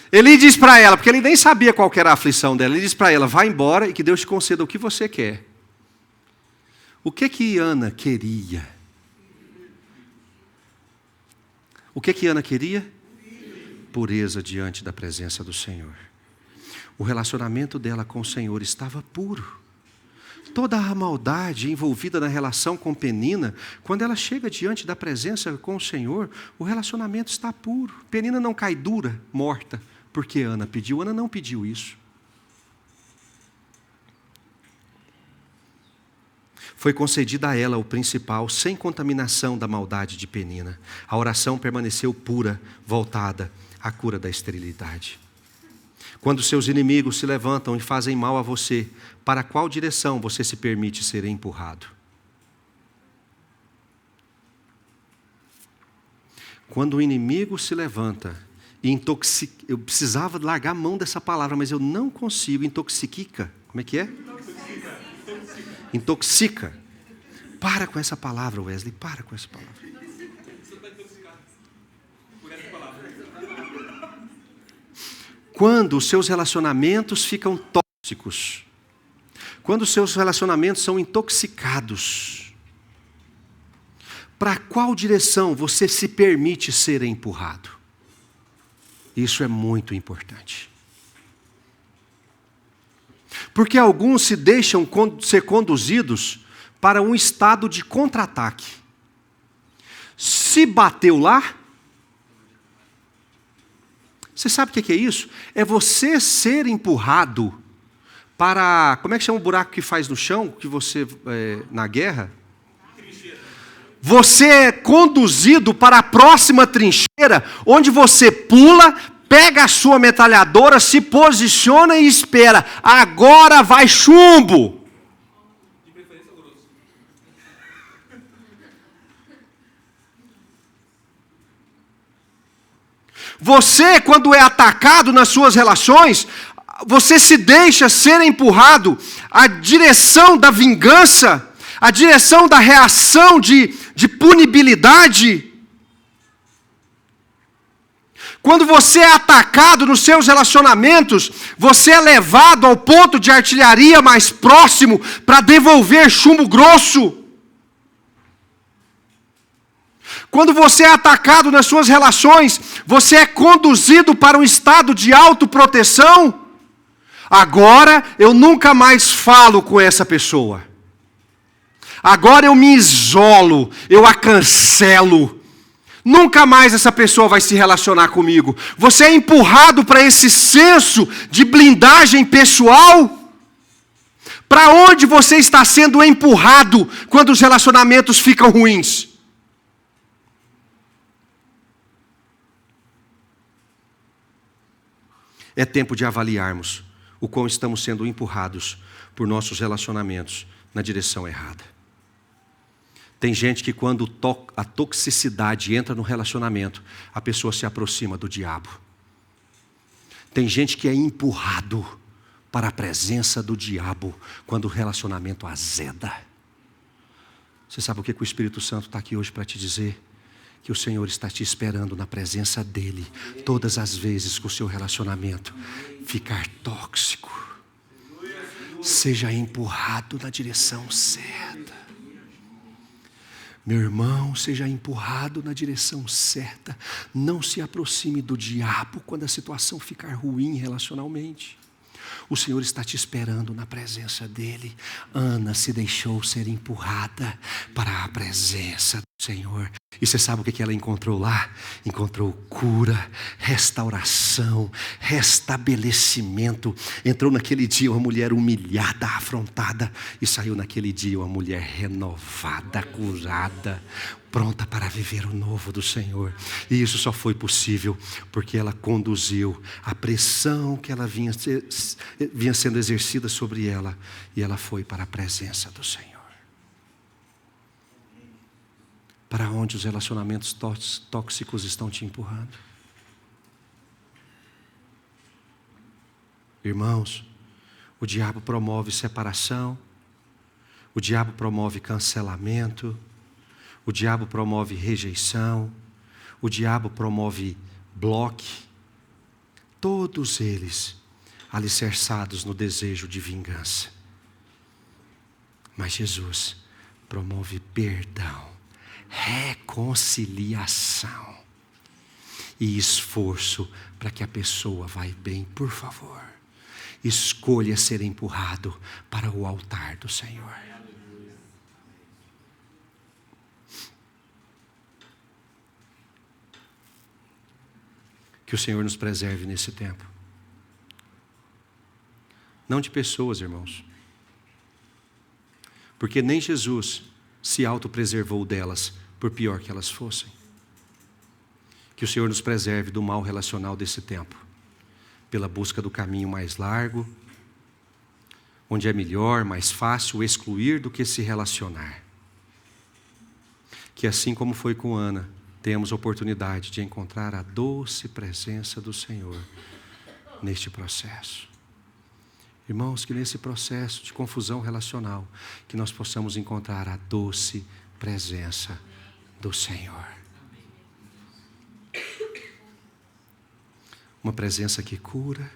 Ele diz para ela, porque ele nem sabia qual era a aflição dela, ele diz para ela, vá embora e que Deus te conceda o que você quer. O que Ana queria? O que Ana queria? Pureza diante da presença do Senhor. O relacionamento dela com o Senhor estava puro. toda a maldade envolvida na relação com Penina, quando ela chega diante da presença com o Senhor, o relacionamento está puro. Penina não cai dura, morta, porque Ana pediu. Ana não pediu isso. Foi concedida a ela o principal, sem contaminação da maldade de Penina. A oração permaneceu pura, voltada à cura da esterilidade. Quando seus inimigos se levantam e fazem mal a você, para qual direção você se permite ser empurrado? Quando o inimigo se levanta e intoxica, eu precisava largar a mão dessa palavra, mas eu não consigo, intoxica. Como é que é? Intoxica. Para com essa palavra, Wesley, para com essa palavra. Quando os seus relacionamentos ficam tóxicos, quando os seus relacionamentos são intoxicados, para qual direção você se permite ser empurrado? Isso é muito importante. Porque alguns se deixam ser conduzidos para um estado de contra-ataque. Se bateu lá, você sabe o que é isso? É você ser empurrado para... Como é que chama o buraco que faz no chão, que você na guerra? Você é conduzido para a próxima trincheira, onde você pula, pega a sua metralhadora, se posiciona e espera. Agora vai chumbo. De preferência grosso. Você, quando é atacado nas suas relações, você se deixa ser empurrado à direção da vingança, à direção da reação de punibilidade. Quando você é atacado nos seus relacionamentos, você é levado ao ponto de artilharia mais próximo para devolver chumbo grosso. Quando você é atacado nas suas relações, você é conduzido para um estado de autoproteção. Agora eu nunca mais falo com essa pessoa. Agora eu me isolo, eu a cancelo. Nunca mais essa pessoa vai se relacionar comigo. Você é empurrado para esse senso de blindagem pessoal. Para onde você está sendo empurrado quando os relacionamentos ficam ruins? É tempo de avaliarmos o quão estamos sendo empurrados por nossos relacionamentos na direção errada. Tem gente que quando a toxicidade entra no relacionamento, a pessoa se aproxima do diabo. Tem gente que é empurrado para a presença do diabo quando o relacionamento azeda. Você sabe o que o Espírito Santo está aqui hoje para te dizer? Que o Senhor está te esperando na presença dEle, todas as vezes que o seu relacionamento ficar tóxico. Seja empurrado na direção certa. Meu irmão, seja empurrado na direção certa. Não se aproxime do diabo quando a situação ficar ruim relacionalmente. O Senhor está te esperando na presença dEle. Ana se deixou ser empurrada para a presença do Senhor. E você sabe o que ela encontrou lá? Encontrou cura, restauração, restabelecimento. Entrou naquele dia uma mulher humilhada, afrontada, e saiu naquele dia uma mulher renovada, curada, pronta para viver o novo do Senhor. E isso só foi possível porque ela conduziu a pressão que ela vinha sendo exercida sobre ela, e ela foi para a presença do Senhor. Para onde os relacionamentos tóxicos estão te empurrando? Irmãos, o diabo promove separação, o diabo promove cancelamento, o diabo promove rejeição, o diabo promove bloco, todos eles alicerçados no desejo de vingança. Mas Jesus promove perdão, reconciliação e esforço para que a pessoa vá bem. Por favor, escolha ser empurrado para o altar do Senhor. Que o Senhor nos preserve nesse tempo. Não de pessoas, irmãos. Porque nem Jesus se autopreservou delas, por pior que elas fossem. Que o Senhor nos preserve do mal relacional desse tempo, pela busca do caminho mais largo, onde é melhor, mais fácil excluir do que se relacionar. Que assim como foi com Ana, temos oportunidade de encontrar a doce presença do Senhor neste processo. Irmãos, que nesse processo de confusão relacional, que nós possamos encontrar a doce presença do Senhor. Uma presença que cura,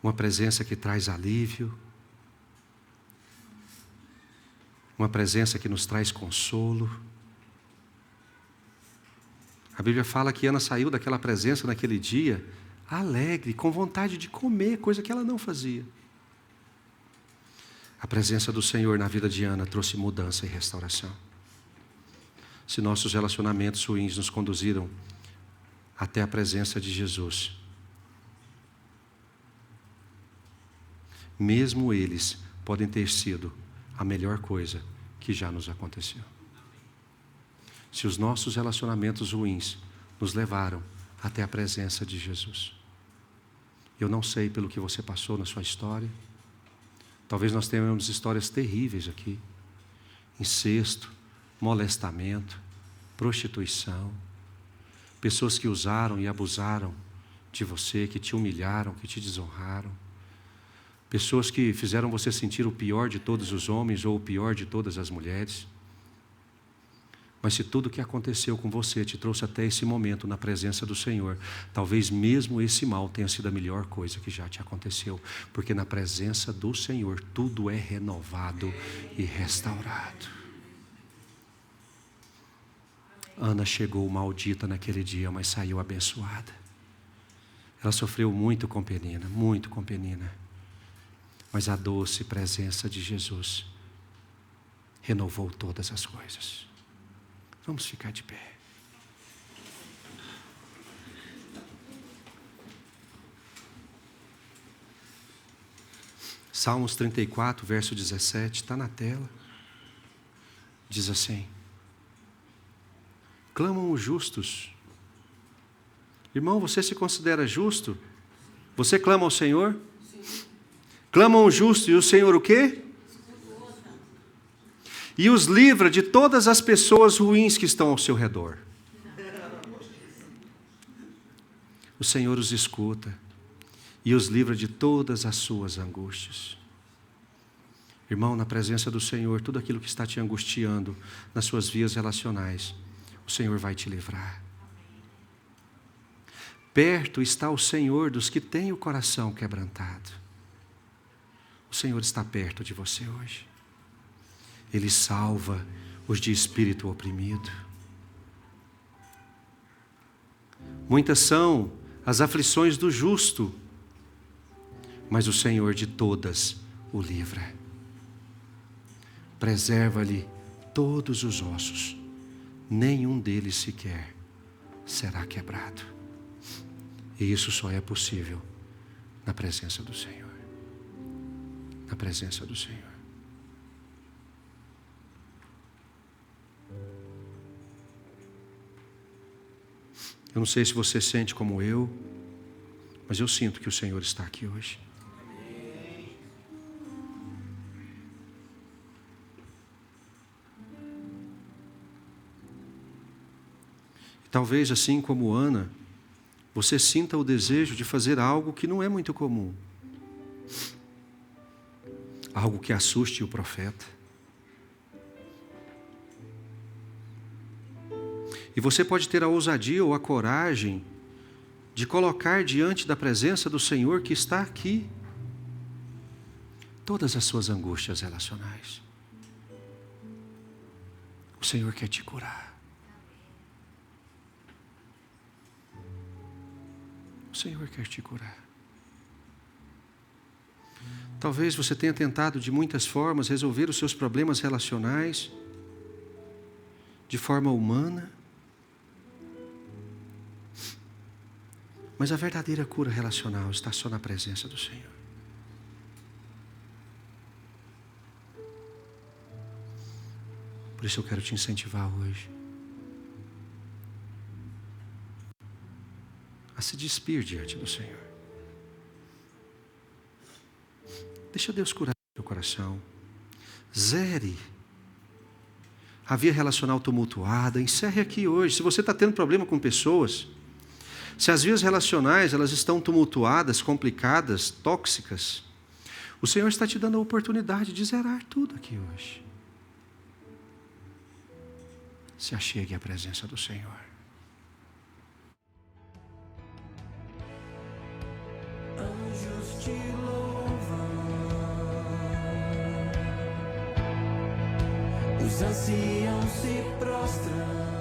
uma presença que traz alívio, uma presença que nos traz consolo. A Bíblia fala que Ana saiu daquela presença naquele dia alegre, com vontade de comer, coisa que ela não fazia. A presença do Senhor na vida de Ana trouxe mudança e restauração. Se nossos relacionamentos ruins nos conduziram até a presença de Jesus, mesmo eles podem ter sido a melhor coisa que já nos aconteceu. Se os nossos relacionamentos ruins nos levaram até a presença de Jesus. Eu não sei pelo que você passou na sua história. Talvez nós tenhamos histórias terríveis aqui. Incesto, molestamento, prostituição. Pessoas que usaram e abusaram de você, que te humilharam, que te desonraram. Pessoas que fizeram você sentir o pior de todos os homens ou o pior de todas as mulheres. Mas se tudo o que aconteceu com você te trouxe até esse momento na presença do Senhor, talvez mesmo esse mal tenha sido a melhor coisa que já te aconteceu, porque na presença do Senhor tudo é renovado e restaurado. Ana chegou maldita naquele dia, mas saiu abençoada. Ela sofreu muito com Penina, muito com Penina. Mas a doce presença de Jesus renovou todas as coisas. Vamos ficar de pé. Salmos 34, verso 17, está na tela. Diz assim: clamam os justos. Irmão, você se considera justo? Você clama ao Senhor? Sim. Clamam os justos e o Senhor o quê? E os livra de todas as pessoas ruins que estão ao seu redor. O Senhor os escuta e os livra de todas as suas angústias. Irmão, na presença do Senhor, tudo aquilo que está te angustiando nas suas vias relacionais, o Senhor vai te livrar. Perto está o Senhor dos que têm o coração quebrantado. O Senhor está perto de você hoje. Ele salva os de espírito oprimido. Muitas são as aflições do justo, mas o Senhor de todas o livra. Preserva-lhe todos os ossos, nenhum deles sequer será quebrado. E isso só é possível na presença do Senhor. Na presença do Senhor. Eu não sei se você sente como eu, mas eu sinto que o Senhor está aqui hoje. E talvez assim como Ana, você sinta o desejo de fazer algo que não é muito comum. Algo que assuste o profeta. E você pode ter a ousadia ou a coragem de colocar diante da presença do Senhor que está aqui todas as suas angústias relacionais. O Senhor quer te curar. O Senhor quer te curar. Talvez você tenha tentado de muitas formas resolver os seus problemas relacionais de forma humana. Mas a verdadeira cura relacional está só na presença do Senhor. Por isso eu quero te incentivar hoje a se despir diante do Senhor. Deixa Deus curar o teu coração. Zere a via relacional tumultuada. Encerre aqui hoje. Se você está tendo problema com pessoas, se as vias relacionais elas estão tumultuadas, complicadas, tóxicas, o Senhor está te dando a oportunidade de zerar tudo aqui hoje. Se achegue à presença do Senhor. Anjos te louvam, os anciãos se prostram.